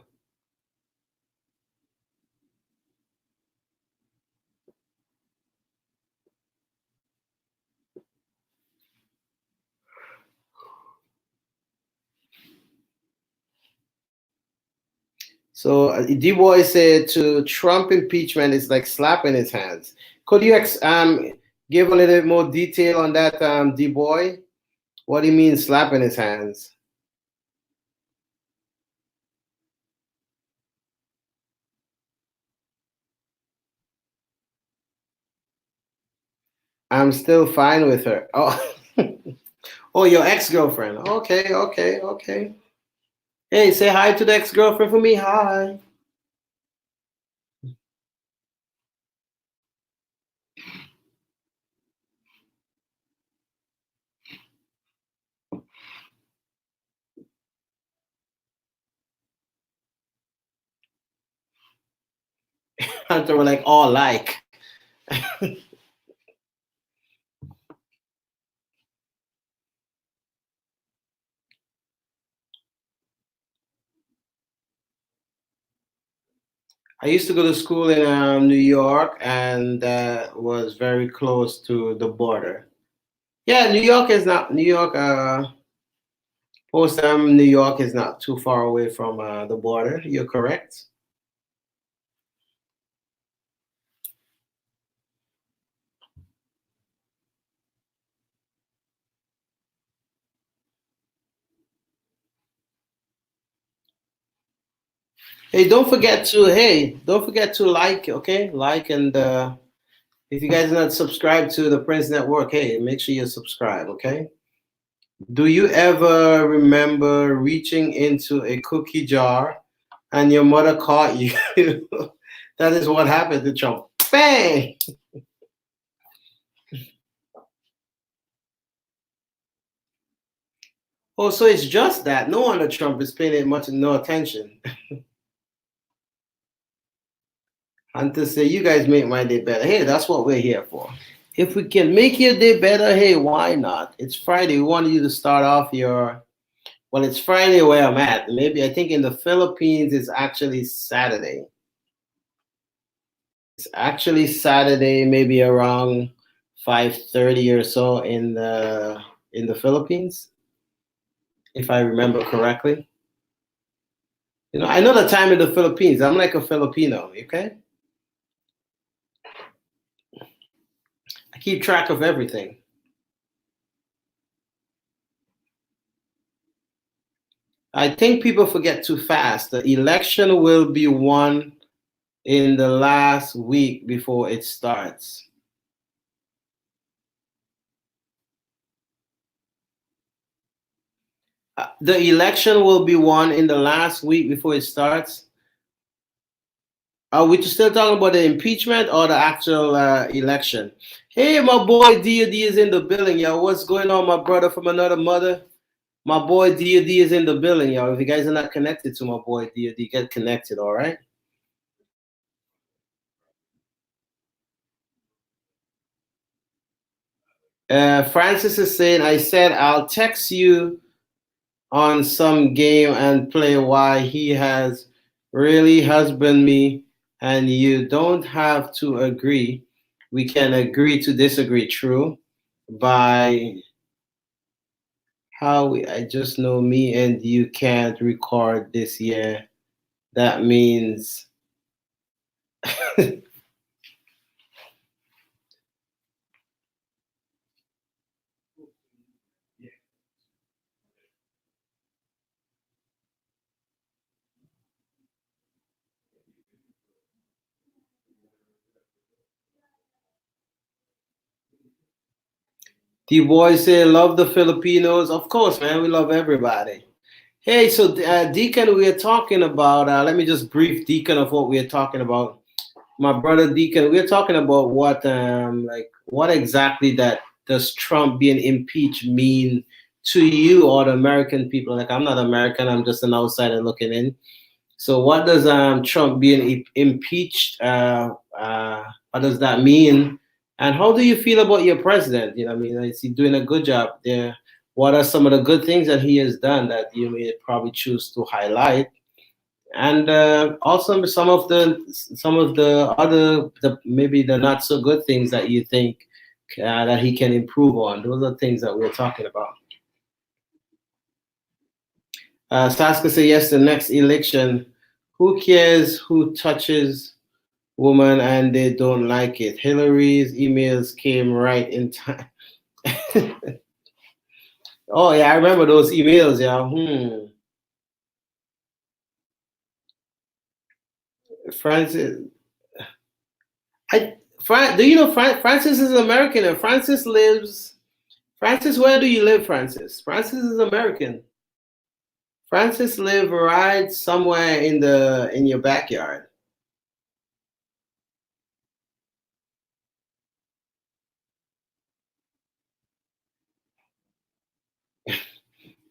So Du Bois said to Trump impeachment is like slapping his hands. Could you give a little bit more detail on that, Du Bois? What do you mean slapping his hands? I'm still fine with her. Oh, oh, your ex-girlfriend. Okay, okay, okay. Hey, say hi to the ex-girlfriend for me. Hi. Hunter were like all like. I used to go to school in New York, and was very close to the border. Yeah, New York is not New York. Most New York is not too far away from the border. You're correct. Don't forget to like, okay? Like and if you guys are not subscribed to the Prince Network, hey, make sure you subscribe, okay? Do you ever remember reaching into a cookie jar and your mother caught you? That is what happened to Trump. Bang! Oh, so it's just that. No wonder Trump is paying it much no attention. And to say, you guys make my day better. Hey, that's what we're here for. If we can make your day better, hey, why not? It's Friday. We want you to start off your, well, it's Friday where I'm at. Maybe I think in the Philippines it's actually Saturday. It's actually Saturday, maybe around 5:30 or so in the Philippines, if I remember correctly. You know, I know the time in the Philippines. I'm like a Filipino, okay? I keep track of everything. I think people forget too fast. The election will be won in the last week before it starts. The election will be won in the last week before it starts. Are we still talking about the impeachment or the actual election? Hey, my boy D.O.D. is in the building, yo. What's going on, my brother from another mother? My boy D.O.D. is in the building, yo. If you guys are not connected to my boy D.O.D., get connected, all right? Francis is saying, I said I'll text you on some game and play why he has really husband me, and you don't have to agree. We can agree to disagree. True. By how I just know me and you can't record this year. That means the boys say love the Filipinos. Of course, man, we love everybody. Hey, so Deacon, we are talking about. Let me just brief Deacon of what we are talking about. My brother Deacon, we're talking about what like what exactly that does Trump being impeached mean to you or the American people? Like I'm not American, I'm just an outsider looking in. So what does Trump being impeached? What does that mean? And how do you feel about your president? You know, I mean, is he doing a good job there? What are some of the good things that he has done that you may probably choose to highlight? And also some of the other maybe the not so good things that you think that he can improve on. Those are things that we're talking about. Saska said yes. The next election, who cares who touches woman and they don't like it? Hillary's emails came right in time. Oh yeah, I remember those emails. Yeah. Francis, do you know Francis is American and Francis lives. Francis, where do you live, Francis? Francis is American. Francis live right somewhere in your backyard.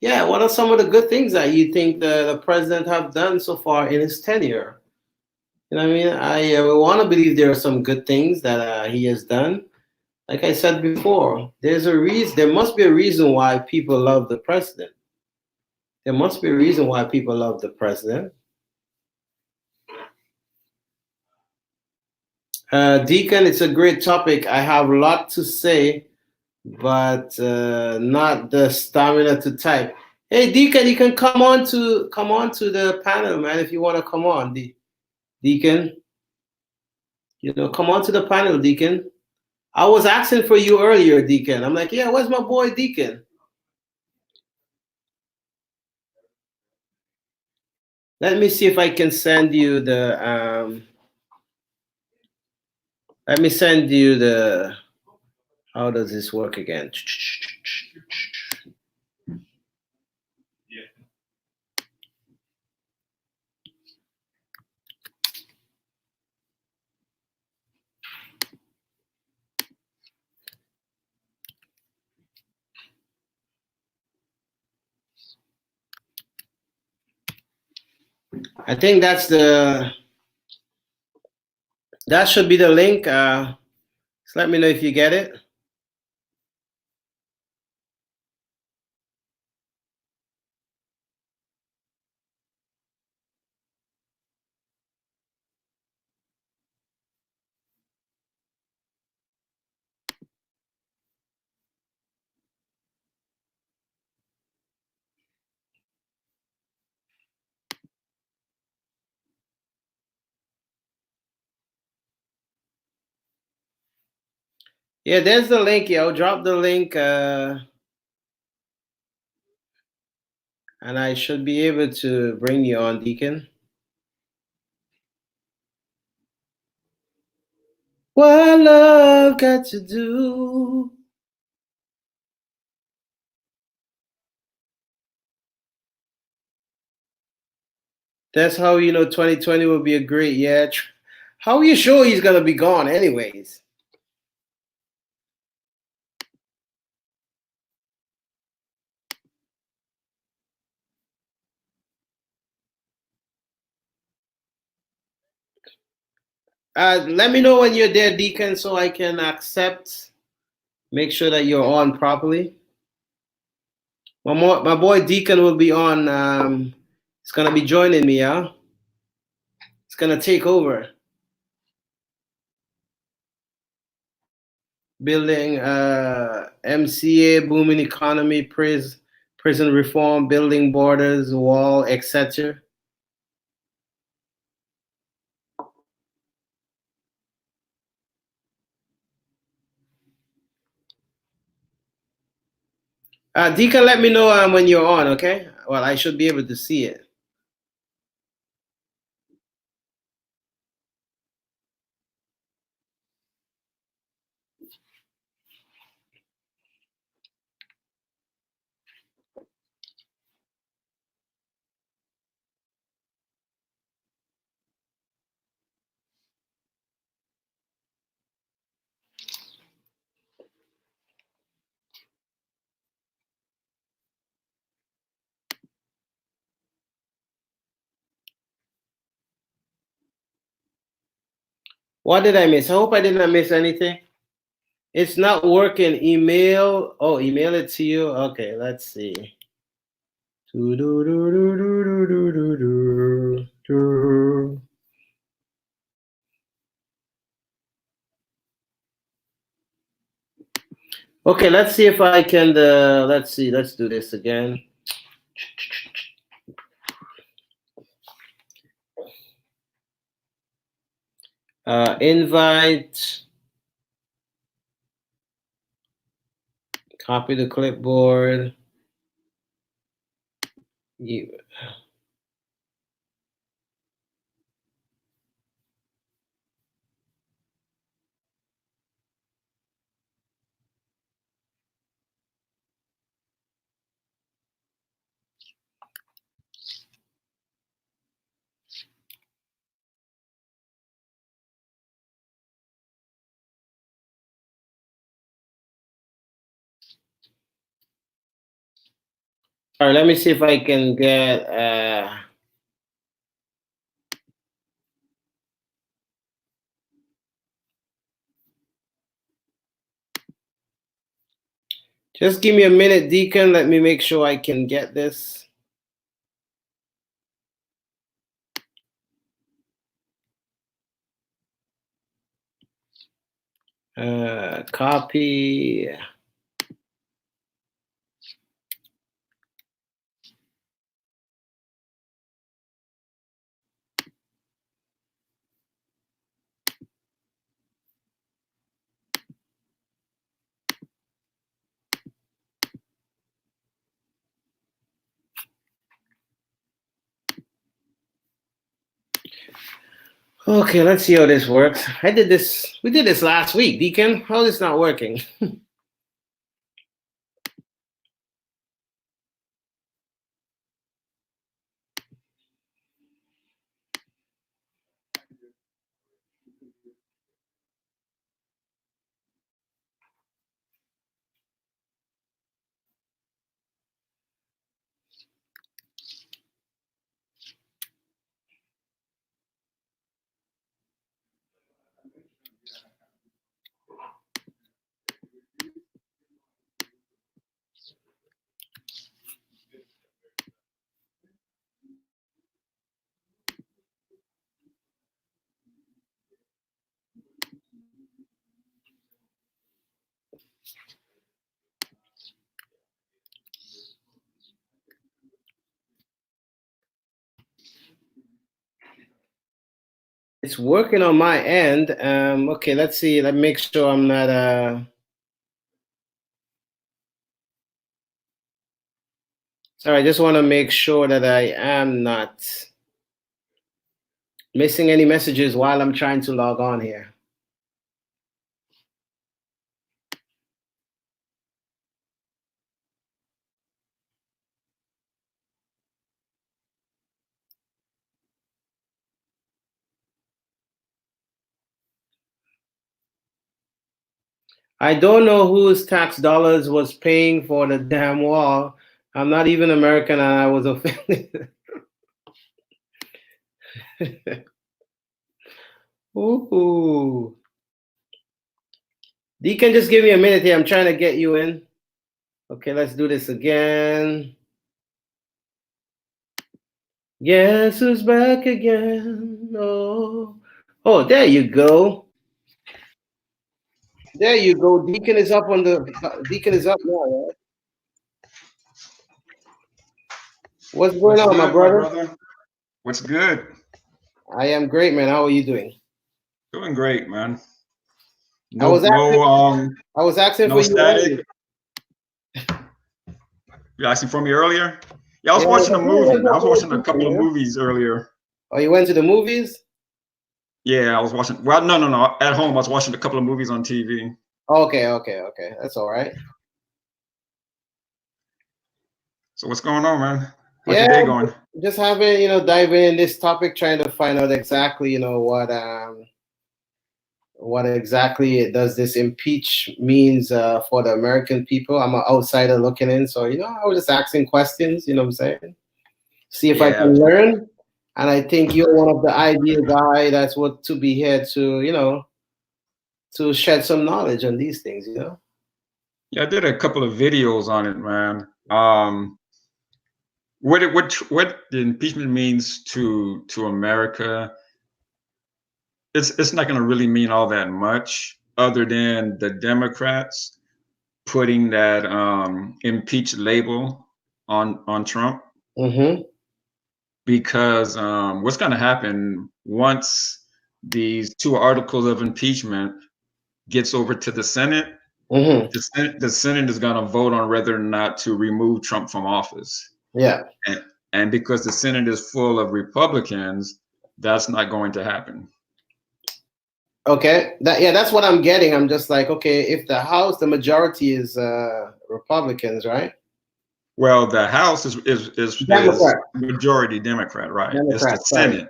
Yeah, what are some of the good things that you think the president have done so far in his tenure? You know what I mean? I want to believe there are some good things that he has done. Like I said before, there's a reason. There must be a reason why people love the president. There must be a reason why people love the president. Deacon, it's a great topic. I have a lot to say, but not the stamina to type. Hey, Deacon, you can come on to the panel, man, if you want to come on, Deacon. Come on to the panel, Deacon. I was asking for you earlier, Deacon. I'm like, yeah, where's my boy Deacon? Let me see if I can send you the let me send you the how does this work again? I think that should be the link. Just let me know if you get it. Yeah, there's the link. Yeah, I'll drop the link, and I should be able to bring you on, Deacon. What love got to do? That's how 2020 will be a great year. How are you sure he's gonna be gone, anyways? Let me know when you're there, Deacon, so I can accept. Make sure that you're on properly. My boy Deacon will be on. He's gonna be joining me. Yeah, he's gonna take over. Building MCA, booming economy, prison reform, building borders, wall, etc. Deacon, let me know when you're on, okay? Well, I should be able to see it. What did I miss? I hope I didn't miss anything. It's not working. Email. Oh, email it to you. Okay, let's see. Okay, let's see if I can. Let's see. Let's do this again. Invite. Copy the clipboard. All right, let me see if I can get. Just give me a minute, Deacon. Let me make sure I can get this. Copy. Okay, let's see how this works. I did this. We did this last week, Deacon. How is this not working? It's working on my end. Okay, let's see. Let me make sure I'm not. Sorry, I just want to make sure that I am not missing any messages while I'm trying to log on here. I don't know whose tax dollars was paying for the damn wall. I'm not even American, and I was offended. Ooh. Deacon, just give me a minute here. I'm trying to get you in. Okay, let's do this again. Guess who's back again? Oh, there you go. There you go. Deacon is up on the. Deacon is up now, right? What's going What's on, my good, my brother? brother? What's good? I am great, man. How are you doing? Doing great, man. I No, was asking. I was asking for no you static. earlier. You asking for me earlier? Yeah, I was Yeah, watching a what's movie. I up was with watching a Deacon, couple you of know? movies earlier. Oh, you went to the movies? Yeah, I was watching. Well, no. At home, I was watching a couple of movies on TV. Okay. That's all right. So what's going on, man? How's your Yeah, day going? just having diving in this topic, trying to find out exactly what exactly it does this impeach means for the American people. I'm an outsider looking in, so I was just asking questions. You know what I'm saying? See if I Yeah, can learn. And I think you're one of the ideal guy that's what to be here to to shed some knowledge on these things. yeah. I did a couple of videos on it, man. What the impeachment means to America. It's not going to really mean all that much, other than the Democrats putting that impeach label on Trump, Mm-hmm. because what's going to happen once these two articles of impeachment gets over to the Senate, Mm-hmm. the Senate is going to vote on whether or not to remove Trump from office. Yeah. And, and because the Senate is full of Republicans, that's not going to happen. Okay. That's what I'm getting. I'm just like, okay, if the House, the majority is Republicans, right? Well, the House is Democrat. majority Democrat, right? It's the Democrat. Sorry. Senate.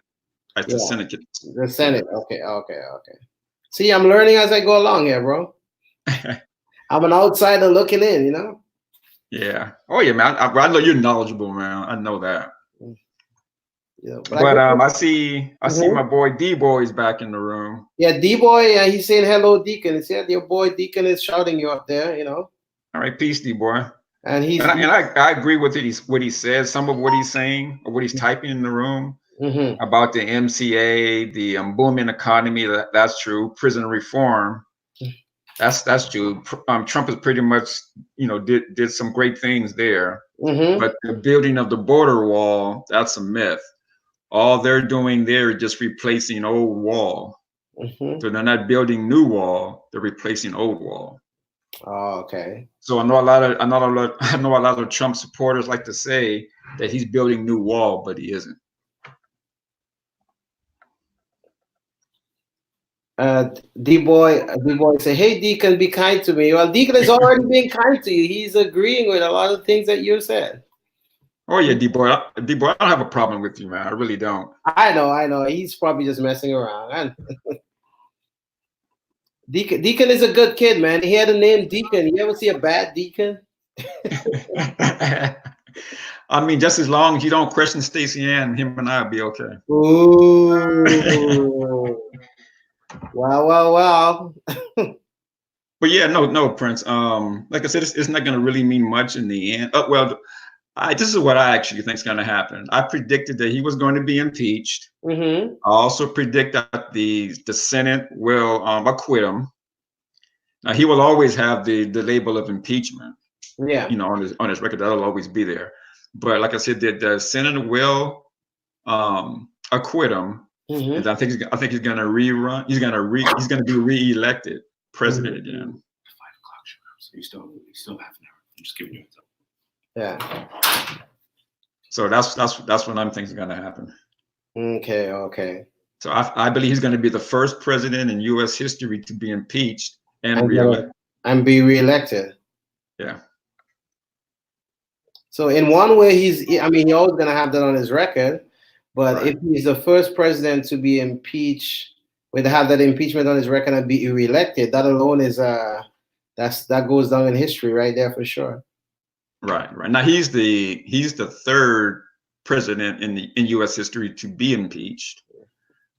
It's the Yeah. Senate. The Senate. Okay. See, I'm learning as I go along here, bro. I'm an outsider looking in. Yeah. Oh yeah, man. I know you're knowledgeable, man. I know that. But I But guess. I see my Mhm. boy D Boy is back in the room. Yeah, D boy, he's saying hello, Deacon. He said your boy Deacon is shouting you up there. All right, peace, D Boy. And And I agree with it. What he says, some of what he's saying or what he's typing in the room mm-hmm, about the MCA, the booming economy. That's true. Prison reform. That's true. Trump has pretty much did some great things there. mm-hmm, But the building of the border wall, that's a myth. All they're doing there is just replacing old wall. mm-hmm. So they're not building new wall, they're replacing old wall. Oh, okay. So I know a lot of Trump supporters like to say that he's building new wall, but he isn't. D boy say, "Hey, Deacon, be kind to me." Well, Deacon is already being kind to you. He's agreeing with a lot of things that you said. Oh yeah, D boy, I don't have a problem with you, man. I really don't. I know. He's probably just messing around. And Deacon is a good kid, man. He had a name Deacon. You ever see a bad Deacon? I mean, just as long as you don't question Stacey Ann, him and I'll be okay. Ooh. Wow, wow, wow. But yeah, no, Prince. Like I said, it's not going to really mean much in the end. Well, this is what I actually think is going to happen. I predicted that he was going to be impeached. Mm-hmm. I also predict that the Senate will acquit him. Now he will always have the label of impeachment, Yeah. on his record. That'll always be there. But like I said, the Senate will acquit him, and Mm-hmm. I think he's going to rerun. He's going to be reelected president Mm-hmm. again. 5 o'clock sugar. So you still have an hour. I'm just giving you a heads up. Yeah. So that's what I'm thinking is going to happen. Okay. Okay. So I believe he's going to be the first president in U.S. history to be impeached and And reelected. and be reelected. Yeah. So in one way, I mean, he's always gonna have that on his record. But Right. if he's the first president to be impeached, with have that impeachment on his record and be reelected, that alone is that goes down in history right there for sure. Right. Right. Now he's the third president in U.S. history to be impeached,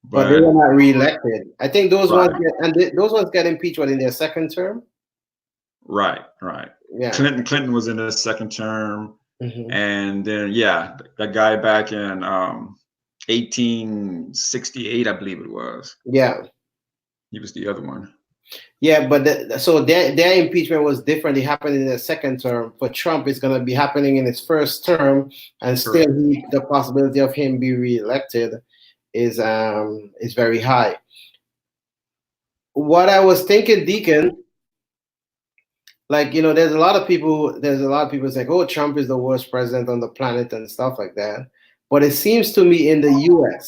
But they were but not reelected. I think those ones right, those ones get impeached in their second term. right. Yeah. Clinton was in his second term, Hmm. and then yeah, that guy back in 1868, I believe it was. Yeah. He was the other one. Yeah, but so their impeachment was different. It happened in the second term. For Trump, it's going to be happening in his first term, and still, Correct. the possibility of him be reelected is very high. What I was thinking, Deacon, like there's a lot of people saying, "Oh, Trump is the worst president on the planet" and stuff like that. But it seems to me in the U.S.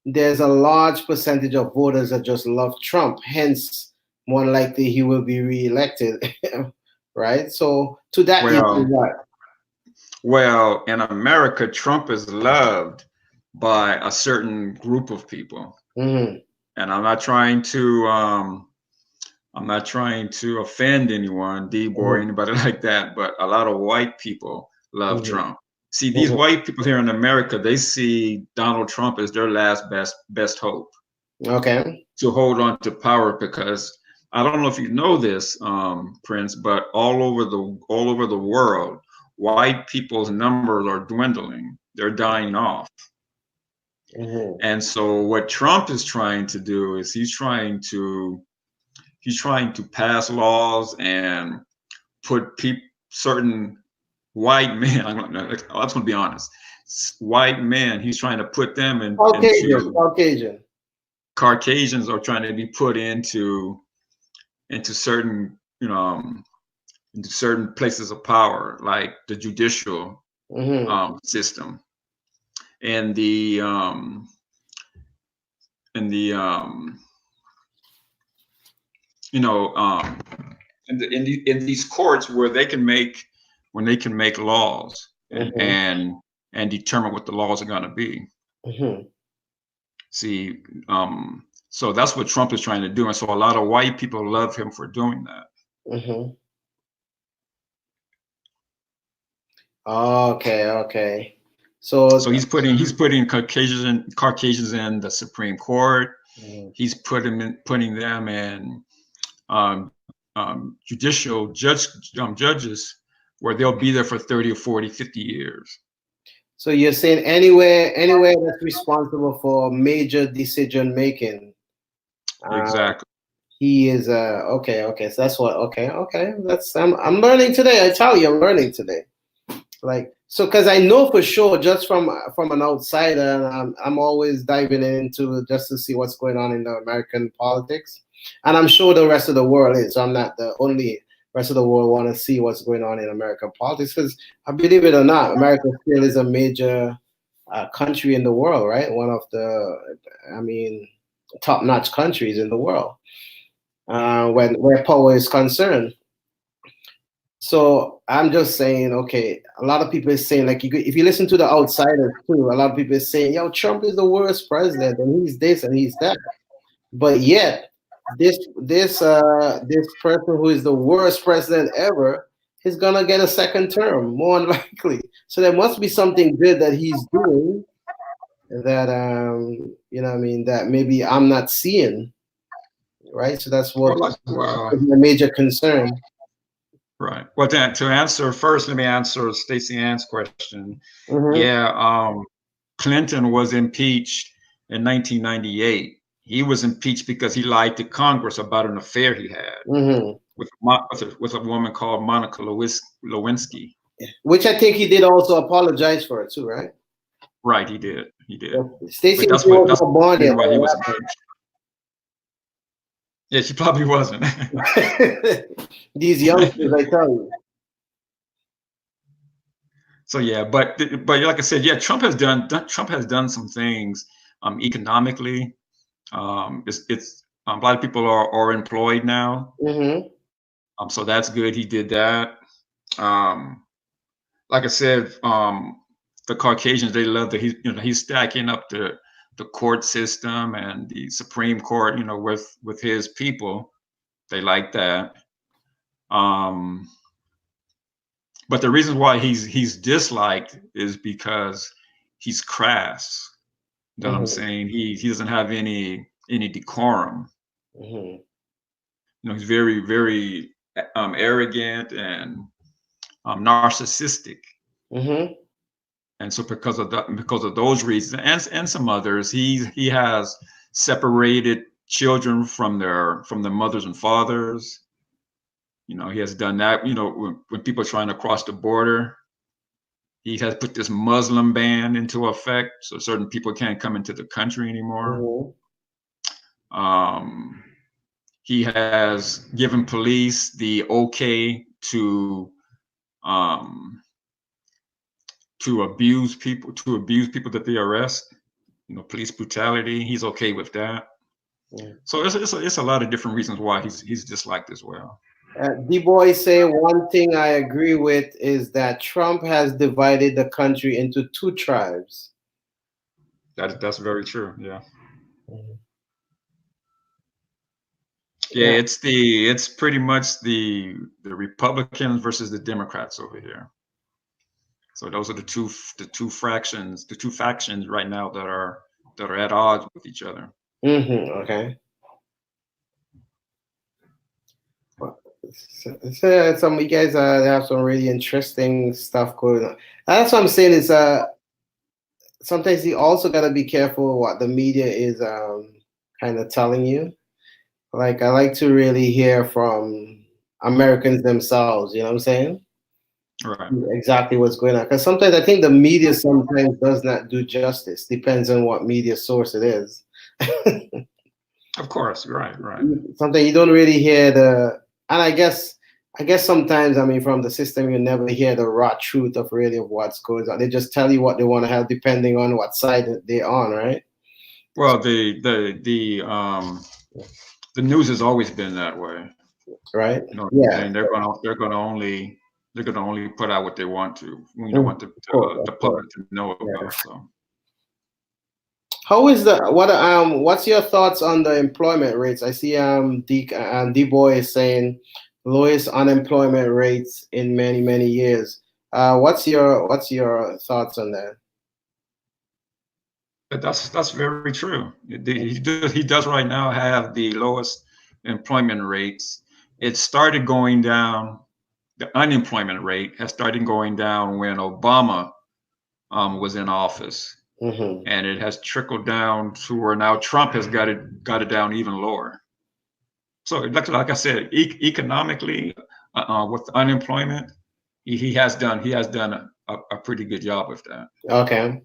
there's a large percentage of voters that just love Trump. Hence, more likely he will be reelected, right? So to that you say Well, what? in America, Trump is loved by a certain group of people, Hmm. and I'm not trying to offend anyone, D-boy, or Hmm. anybody like that, but a lot of white people love Hmm. Trump. See, these Hmm. white people here in America, they see Donald Trump as their last best hope Okay. to hold on to power, because I don't know if you know this, Prince, but all over the world, white people's numbers are dwindling. They're dying off. Hmm. And so what Trump is trying to do is he's trying to pass laws and put certain white men. I'm just going to be honest. White men. He's trying to put them Caucasian, into Caucasian. Caucasians are trying to be put into certain into certain places of power, like the judicial Hmm. system and the you know in these courts where they can make laws Hmm. and determine what the laws are going to be. Hmm. See, so that's what Trump is trying to do, and so a lot of white people love him for doing that. Hmm. Okay, okay. So, So he's putting Caucasians in the Supreme Court. mhm. He's putting them in um, judicial judges where they'll be there for 30 or 40, 50 years. So you're saying anywhere that's responsible for major decision making, uh, Exactly. he is okay, okay. So that's what okay, okay. That's I'm learning today. I tell you, I'm learning today. Like so, because I know for sure, just from an outsider, and I'm always diving into just to see what's going on in the American politics, and I'm sure the rest of the world is. So I'm not the only rest of the world want to see what's going on in American politics because I believe it or not, America still is a major country in the world, right? One of the, I mean, top-notch countries in the world when where power is concerned. So I'm just saying, okay, a lot of people is saying like if you listen to the outsiders too, a lot of people is saying, yo, Trump is the worst president and he's this and he's that. But yet this person who is the worst president ever is gonna get a second term, more than likely. So there must be something good that he's doing that what I mean, that maybe I'm not seeing, right? So that's what Well, is my major concern. right. Well, to answer first, let me answer Stacey Ann's question. Hmm. Yeah, Clinton was impeached in 1998. He was impeached because he lied to Congress about an affair he had Hmm. with a woman called Monica Lewinsky. Which I think he did also apologize for it too, right? Right, he did. He did. Stacey But that's what was that's not born the yet. reason why he was impeached. Yeah, she probably wasn't. These youngsters, I tell you. So yeah, but like I said, yeah, Trump has done some things economically. It's a lot of people are employed now, Hmm. so that's good. He did that. Um, like I said, the Caucasians, they love that he's stacking up the court system and the Supreme Court, with his people. They like that. Um, but the reason why he's disliked is because he's crass. You know what I'm Hmm. saying? He doesn't have any decorum. Hmm. He's very, very arrogant and narcissistic. Hmm. And so because of those reasons and some others, he has separated children from their mothers and fathers. He has done that. When people are trying to cross the border, he has put this Muslim ban into effect, so certain people can't come into the country anymore. Hmm. Um, he has given police the okay um, to abuse people that they arrest. Police brutality. He's okay with that. So it's a lot of different reasons why he's disliked as well. D-Boy say one thing I agree with is that Trump has divided the country into two tribes. That's very true. Yeah. Mhm. Yeah, Yeah. it's pretty much the Republicans versus the Democrats over here. So those are the two factions right now that are at odds with each other. Okay. Well, so some of you guys have some really interesting stuff going on. That's what I'm saying is sometimes you also gotta be careful what the media is kind of telling you. Like I like to really hear from Americans themselves, you know what I'm saying? Right. Exactly what's going on. Because sometimes I think the media sometimes does not do justice. Depends on what media source it is. Of course. Right. Right. Sometimes you don't really hear and I guess sometimes I mean from the system you never hear the raw truth of really of what's going on. They just tell you what they want to have depending on what side they're on, right? Well, the news has always been that way. Right? You know what I'm Yeah. saying? They're gonna only put out what they want to. Want Of course, the of course. public to know Yeah. about. So How is what's your thoughts on the employment rates? I see D Boy is saying lowest unemployment rates in many many years. What's your thoughts on that? that's very true. He does right now have the lowest employment rates. It started going down. The unemployment rate has started going down when Obama was in office, Hmm. and it has trickled down to where now Trump has got it down even lower. So, like I said, economically, with unemployment, he has done a pretty good job with that. Okay.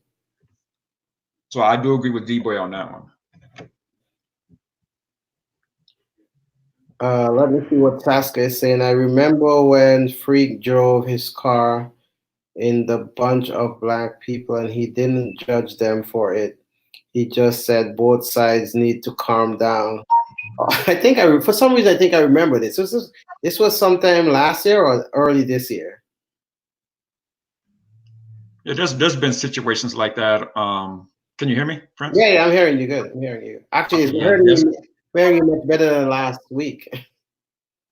So I do agree with D-Boy on that one. Let me see what Tasca is saying. I remember when Freak drove his car in the bunch of black people and he didn't judge them for it. He just said both sides need to calm down. I think for some reason, I think I remember this. This was sometime last year or early this year. Yeah, there's been situations like that. Can you hear me, Prince? Yeah, yeah, I'm hearing you good. I'm hearing you. Actually, Okay, yeah, there's I'm hearing you much better than last week.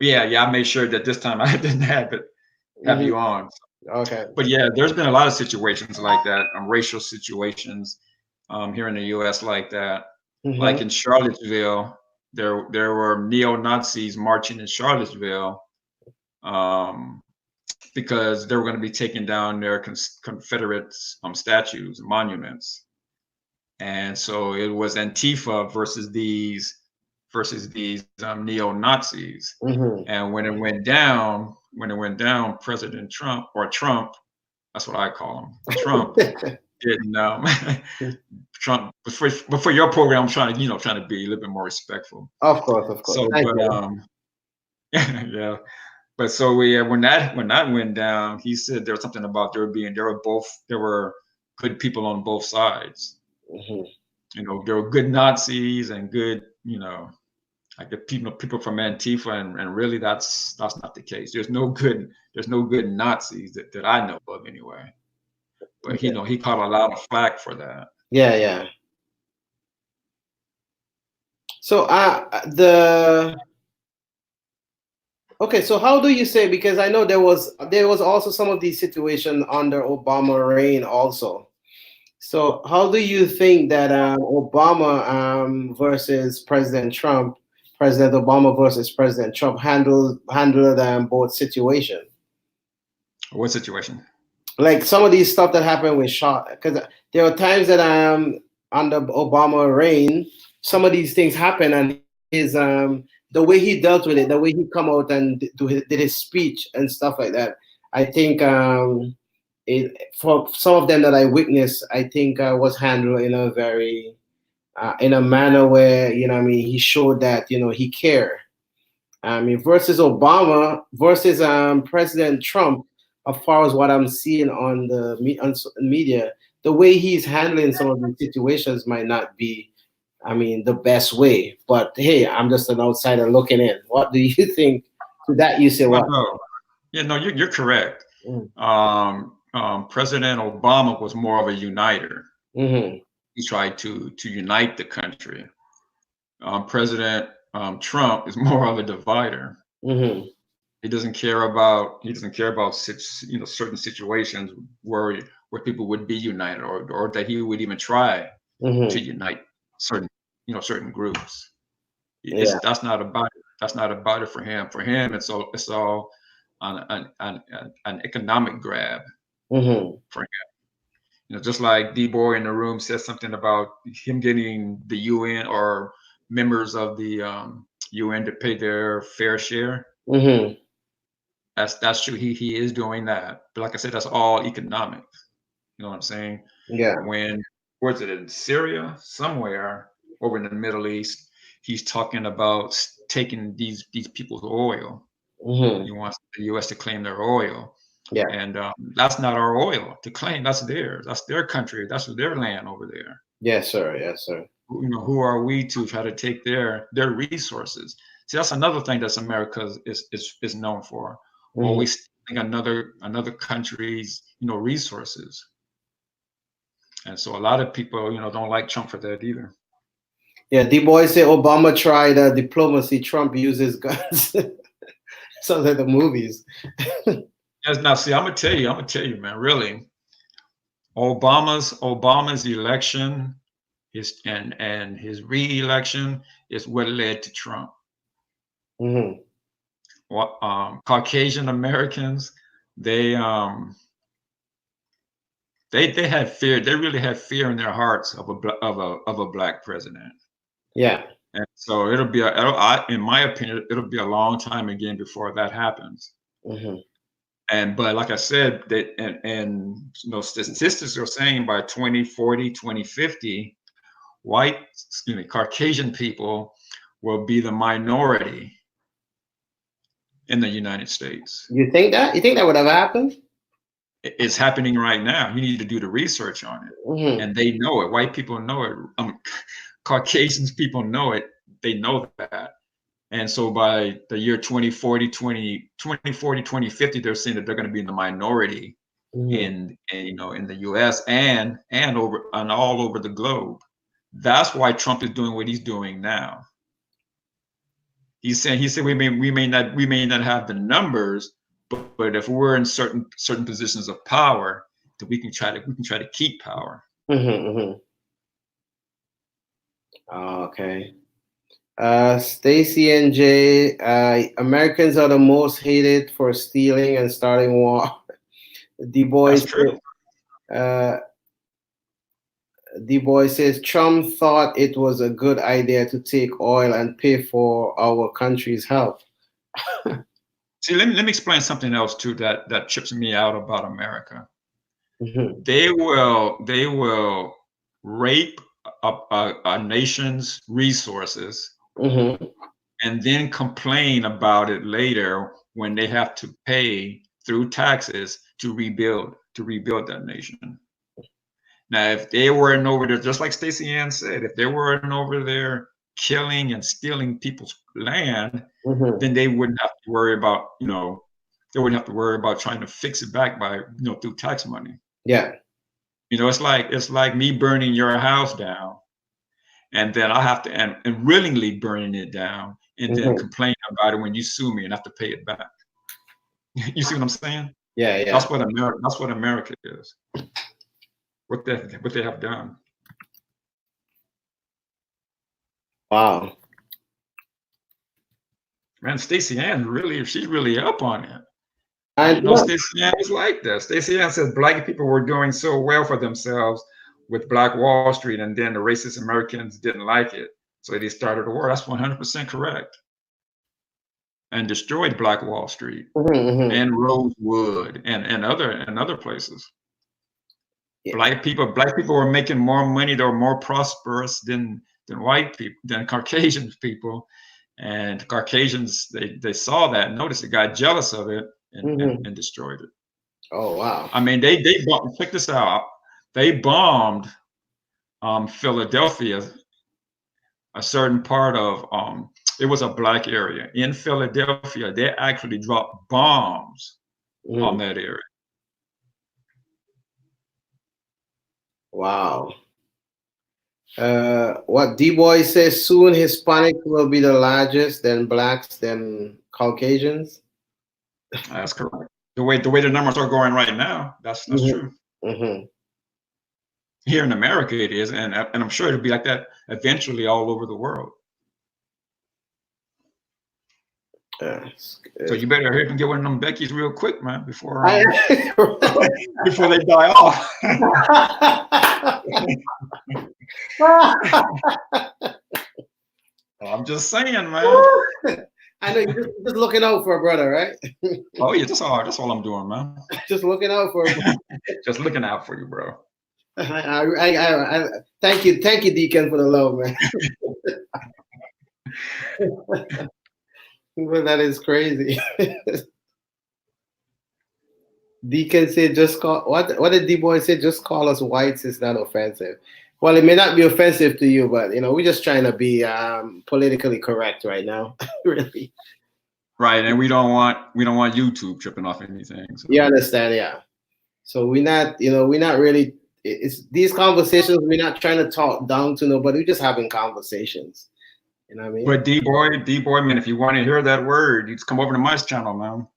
yeah. I made sure that this time I didn't have Hmm. you on. Okay. But yeah, there's been a lot of situations like that, racial situations here in the U.S. like that. Like Hmm. in Charlottesville, there were neo Nazis marching in Charlottesville um, because they were going to be taking down their Confederate statues and monuments, and so it was Antifa versus these neo Nazis. Hmm. And when it went down, President Trump or Trump, that's what I call him, Trump didn't Trump before your program. I'm trying to trying to be a little bit more respectful. Of course, of course. So, Thank but you. yeah, but so we when that went down, he said there was something about there were good people on both sides. Hmm. There were good Nazis and good like the people from Antifa, and really that's not the case. There's no good Nazis that I know of anyway. But Yeah, he caught a lot of flack for that. yeah, yeah. So, the okay. So, how do you say? Because I know there was also some of these situations under Obama reign also. So, how do you think that Obama versus President Trump, President Obama versus President Trump handled both situations? What situation? Like some of these stuff that happened with Shaw, because there were times that under Obama reign, some of these things happen, and his the way he dealt with it, the way he come out and did his speech and stuff like that. I think for some of them that I witnessed, I think was handled in a very in a manner where what I mean he showed that he cared. I mean, versus Obama versus President Trump, as far as what I'm seeing on the media, the way he's handling some of these situations might not be, I mean, the best way. But hey, I'm just an outsider looking in. What do you think to that? You say Well, what? no, yeah, no, you're correct. Mm-hmm. President Obama was more of a uniter. Mm-hmm. He tried to unite the country. President Trump is more of a divider. Mm-hmm. He doesn't care about certain situations where people would be united, or that he would even try to Mm-hmm. unite certain certain groups. Yeah. That's not about it for him. For him, it's all an economic grab Mm-hmm. for him. Just like D Boy in the room said something about him getting the UN or members of the UN to pay their fair share. Mm-hmm. That's true. He is doing that. But like I said, that's all economic. You know what I'm saying? Yeah. When was it in Syria somewhere over in the Middle East? He's talking about taking these people's oil. Mm-hmm. He wants the U.S. to claim their oil, Yeah. and that's not our oil to claim. That's theirs. That's their country. That's their land over there. Yes, sir. Yes, sir. Who are we to try to take their resources? See, that's another thing that America is known for, Mm-hmm. always stealing another country's resources. And so a lot of people don't like Trump for that either. Yeah, the boys say Obama tried diplomacy. Trump uses guns. Sounds like the movies. Yes, now see, I'm gonna tell you, man, really, Obama's election, and his re-election is what led to Trump. Hmm. What Caucasian Americans, they they had fear. They really had fear in their hearts of a black president. Yeah. And so in my opinion, it'll be a long time again before that happens. Hmm. But like I said, that and statistics are saying by 2040, 2050, Caucasian people will be the minority in the United States. You think that? You think that would have happened? It's happening right now. You need to do the research on it. Mm-hmm. And they know it. White people know it. Caucasians people know it. They know that. And so by the year 2040, 2050, they're saying that they're going to be in the minority Mm-hmm. in the US and all over the globe. That's why Trump is doing what he's doing now. He said we may not have the numbers, but if we're in certain positions of power, that we can try to keep power. Mm-hmm. Okay. Stacy and Jay, Americans are the most hated for stealing and starting war. Du Bois, That's true. uh, Du Bois says Trump thought it was a good idea to take oil and pay for our country's help. See, let me explain something else too that trips me out about America. Mm-hmm. They will rape a nation's resources Mm-hmm. and then complain about it later when they have to pay through taxes to rebuild that nation. Now, if they weren't over there, just like Stacey Ann said, if they weren't over there killing and stealing people's land, Mm-hmm. then they wouldn't have to worry about, they wouldn't have to worry about trying to fix it back by, through tax money. Yeah. It's like me burning your house down, and then I have to and willingly burning it down, and then Mm-hmm. complain about it when you sue me and have to pay it back. You see what I'm saying? Yeah. Yeah. That's what America is. What they have done. Wow. Man, Stacey Ann she's really up on it. I And didn't know Stacey Ann was like that. Stacey Ann says black people were doing so well for themselves with Black Wall Street, and then the racist Americans didn't like it, so they started a war. That's 100% correct. And destroyed Black Wall Street mm-hmm. and Rosewood and other places. Yeah. Black people were making more money. They were more prosperous than white people, than Caucasian people. And Caucasians, they saw that, noticed it, got jealous of it, Mm-hmm. and destroyed it. Oh wow. I mean, they bombed, check this out. They bombed Philadelphia, a certain part of it was a black area in Philadelphia. They actually dropped bombs on that area. Wow. What Du Bois says, soon Hispanics will be the largest, then blacks, then Caucasians. That's correct. The way the numbers are going right now, that's true. Mm-hmm. Here in America, it is, and I'm sure it'll be like that eventually all over the world. So you better hurry up and get one of them Becky's real quick, man, before before they die off. I'm just saying, man. I know you're just looking out for a brother, right? Oh yeah, that's all I'm doing, man. Just looking out for a brother. Just looking out for you, bro. I thank you, Deacon, for the love, man. Well, that is crazy. Deacon said, "Just call." What did Du Bois say? Just call us whites. It's not offensive. Well, it may not be offensive to you, but we're just trying to be politically correct right now, really. Right, and we don't want YouTube tripping off anything. So. You understand? Yeah. So we're not really. It's these conversations. We're not trying to talk down to nobody. We're just having conversations. You know what I mean? But Du Bois, man, if you want to hear that word, you just come over to my channel, man.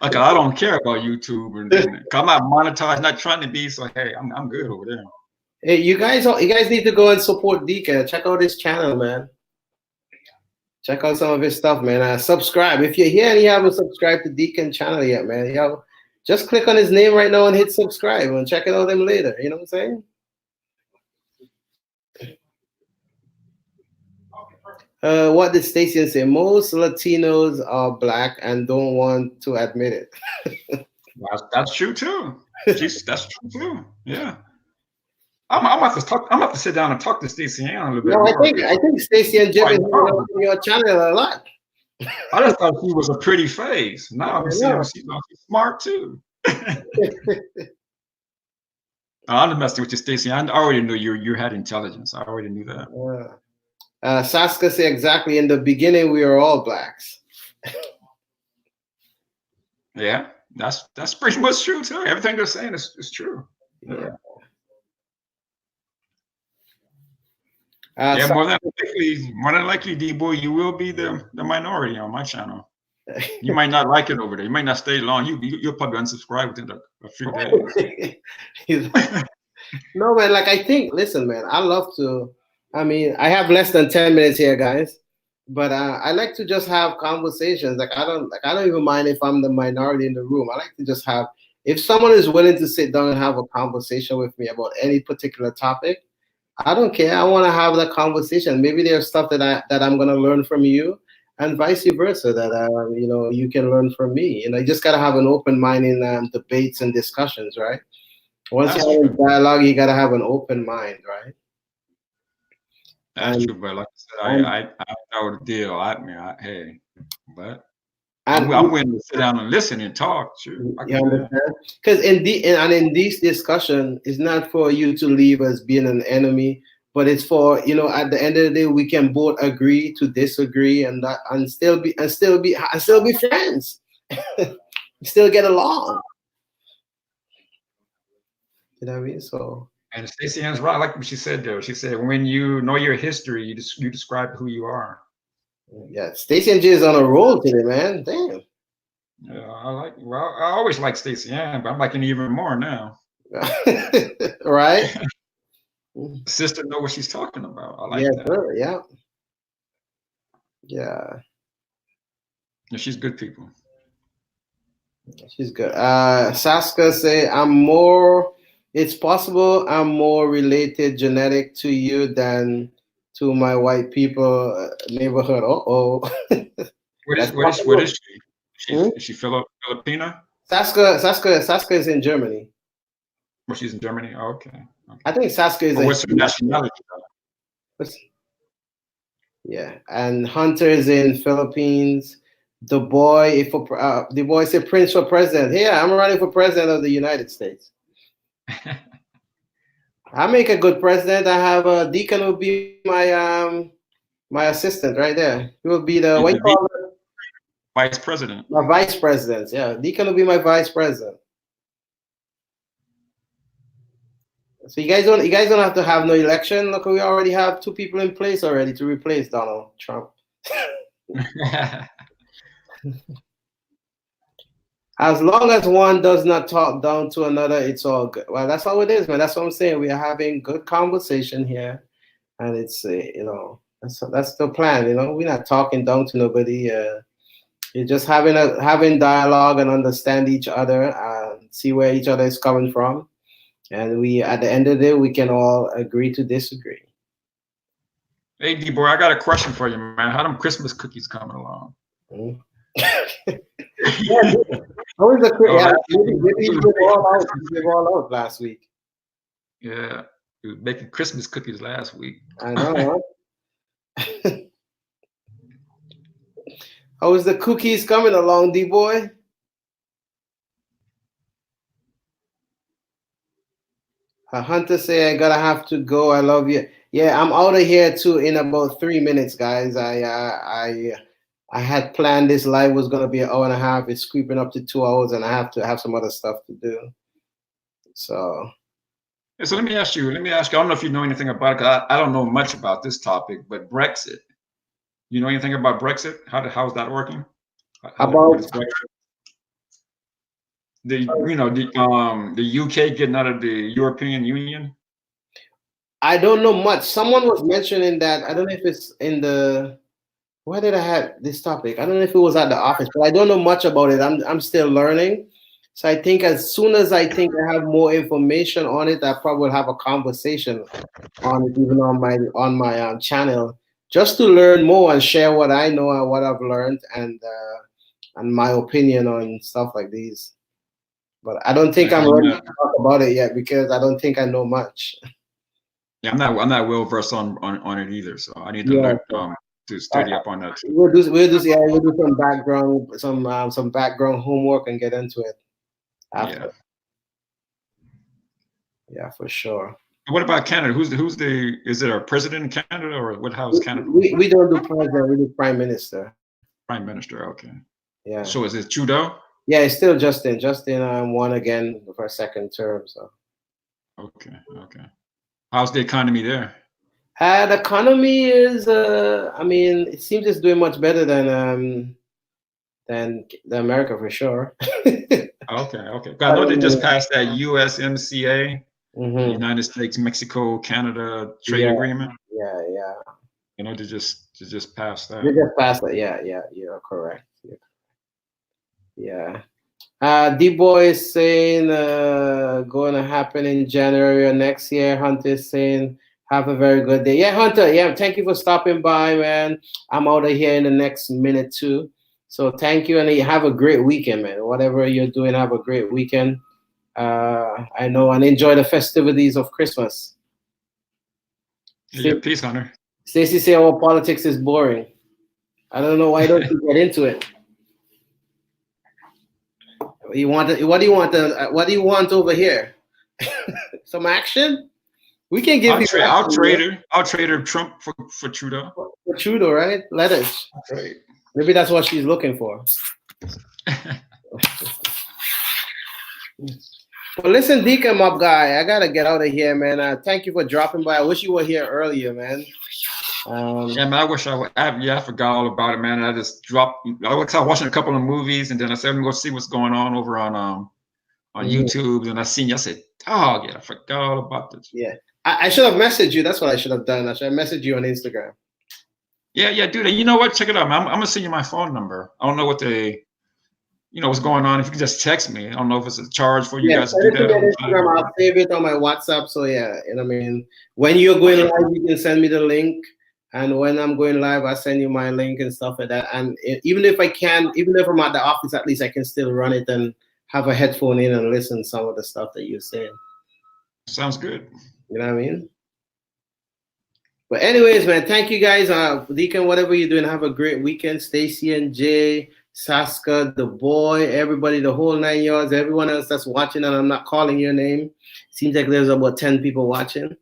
Like I don't care about YouTube, and I'm not monetized, not trying to be. So hey, I'm good over there. Hey, you guys need to go and support Deacon. Check out his channel, man. Check out some of his stuff, man. Subscribe if you're here and you haven't subscribed to Deacon channel yet, man. Just click on his name right now and hit subscribe and check it out them later. You know what I'm saying? What did Stacey say? Most Latinos are black and don't want to admit it. That's true too. That's true too. Yeah. I'm about to sit down and talk to Stacey Ann a little bit. No, I think Stacey and Jim is on your channel a lot. I just thought she was a pretty face. Now I'm seeing Yeah. she's smart too. I'm just messing with you, Stacey. I already knew you had intelligence. I already knew that. Yeah. Saska say exactly. In the beginning, we were all blacks. Yeah, that's pretty much true too. Everything they're saying is true. Yeah. Yeah, So, more than likely, D boy, you will be the minority on my channel. You might not like it over there. You might not stay long. You'll probably unsubscribe within a few days. no, man. Like I think, listen, man. I love to. I mean, I have less than 10 minutes here, guys. But I like to just have conversations. I don't even mind if I'm the minority in the room. I like to just have. If someone is willing to sit down and have a conversation with me about any particular topic, I don't care. I want to have that conversation. Maybe there's stuff that I'm gonna learn from you, and vice versa. That you can learn from me. You just gotta have an open mind in debates and discussions, right? Once That's you're true. having dialogue, you gotta have an open mind, right? That's And true. But like I said, and I know the deal. Hey, but and I'm willing to sit down and listen and talk. Sure, I you can do that. understand? Because in this discussion, it's not for you to leave as being an enemy, but it's for at the end of the day, we can both agree to disagree, and still be friends, still get along. You know what I mean? So And Stacey Ann's right. I like what she said though. She said, when you know your history, you describe who you are. yeah, Stacey and Jay is on a roll today, man. Damn. Yeah, I always like Stacey Ann, but I'm liking even more now. Right? Sister know what she's talking about. I Yeah, like that. sure. Yeah. Yeah. And she's good people. She's good. Saska say, it's possible I'm more related genetic to you than to my white people neighborhood. Uh-oh. That's What possible. is she? Hmm? Is she Filipina? Saska is in Germany. Well, she's in Germany. Oh, okay. I think Saska is But a what's her nationality? yeah, and Hunter is in Philippines. The boy said Prince for president. Yeah, I'm running for president of the United States. I make a good president. I have a Deacon will be my assistant right there. He will be the what you call it? Vice president. My vice president. Yeah, Deacon will be my vice president. So you guys don't have to have no election. Look, we already have two people in place already to replace Donald Trump. As long as one does not talk down to another, it's all good. Well, that's all it is, man. That's what I'm saying. We are having good conversation here, and it's that's the plan. We're not talking down to nobody. You're just having dialogue and understand each other and see where each other is coming from, and we at the end of the day we can all agree to disagree. Hey, D-boy, I got a question for you, man. How them Christmas cookies coming along? Mm. Yeah, how is the yeah, maybe you gave all out last week. Yeah, you was making Christmas cookies last week. I know. How is the cookies coming along, D-boy? Hunter say I gotta have to go. I love you. Yeah, I'm out of here too in about 3 minutes, guys. I had planned this live was gonna be an hour and a half. It's creeping up to 2 hours, and I have to have some other stuff to do. So. So let me ask you. I don't know if you know anything about it. 'Cause I don't know much about this topic, but Brexit. You know anything about Brexit? How's that working? What is Brexit? The UK getting out of the European Union. I don't know much. Someone was mentioning that. I don't know if it's in the. Where did I have this topic? I don't know if it was at the office, but I don't know much about it. I'm still learning. So I think as soon as I think I have more information on it, I probably will have a conversation on it, even on my channel, just to learn more and share what I know and what I've learned and my opinion on stuff like these. But I don't think I'm ready to talk about it yet because I don't think I know much. Yeah, I'm not well versed on it either, so I need to learn to study up on that too. We'll do some background homework and get into it after. Yeah. Yeah, for sure. What about Canada? Is it our president in Canada, or what? How is Canada? We don't do president, we do prime minister. Prime Minister. Okay. Yeah. So is it Trudeau? Yeah, it's still Justin. Justin won again for a second term. So. Okay. Okay. How's the economy there? The economy is, I mean, it seems it's doing much better than the America for sure. Okay. Okay. I know they just passed that USMCA, Mm-hmm. United States, Mexico, Canada trade agreement. Yeah. You know, they just passed that. They just passed it. Yeah. You're correct. Yeah. D-Boy is saying going to happen in January or next year. Hunter is saying have a very good day. Yeah, Hunter. Yeah, thank you for stopping by, man. I'm out of here in the next minute too. So thank you, and have a great weekend, man. Whatever you're doing, have a great weekend. I know, and enjoy the festivities of Christmas. Yeah, peace, Hunter. Stacey say, "Oh, politics is boring." I don't know why don't you get into it. What do you want over here? Some action? We can give I'll trade her Trump for Trudeau. For Trudeau, right? Letters. Right. Maybe that's what she's looking for. But listen, Deacon, my guy, I gotta get out of here, man. Thank you for dropping by. I wish you were here earlier, man. Yeah, man. I wish I would. I forgot all about it, man. I just dropped. I was watching a couple of movies, and then I said, "I'm gonna go see what's going on over on YouTube." And I seen you. I said, "Dog, yeah, I forgot all about this." Yeah, I should have messaged you. That's what I should have done. I should have messaged you on Instagram. Yeah, do that. You know what? Check it out, man. I'm gonna send you my phone number. I don't know what's going on. If you can just text me. I don't know if it's a charge for you guys to do that. Instagram, I'll save it on my WhatsApp. So yeah, I mean, when you're going live, you can send me the link. And when I'm going live, I send you my link and stuff like that. And even if I'm at the office, at least I can still run it and have a headphone in and listen to some of the stuff that you're saying. Sounds good. You know what I mean? But anyways, man, thank you guys. Deacon, whatever you're doing, have a great weekend. Stacy and Jay, Saska, the boy, everybody, the whole 9 yards, everyone else that's watching, and I'm not calling your name. Seems like there's about 10 people watching.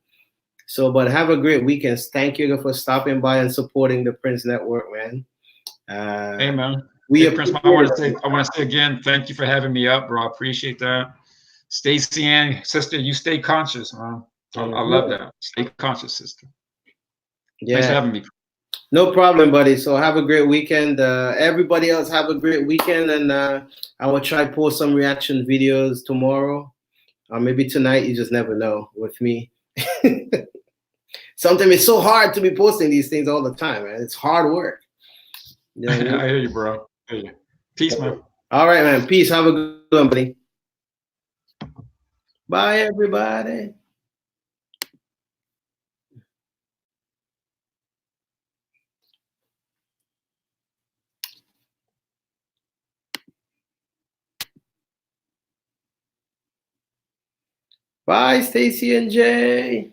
So, but have a great weekend. Thank you for stopping by and supporting the Prince Network, man. Hey, man. Prince, I want to say again, thank you for having me up, bro. I appreciate that. Stacey Ann, sister, you stay conscious, man. I love that. Stay conscious, sister. Yeah. Thanks for having me. No problem, buddy. So have a great weekend. Everybody else have a great weekend, and I will try to post some reaction videos tomorrow, or maybe tonight. You just never know with me. Sometimes it's so hard to be posting these things all the time, man. It's hard work. You know what I mean? I hear you, bro. I hear you. Peace, man. All right, man. Peace. Have a good one, buddy. Bye, everybody. Bye, Stacy and Jay.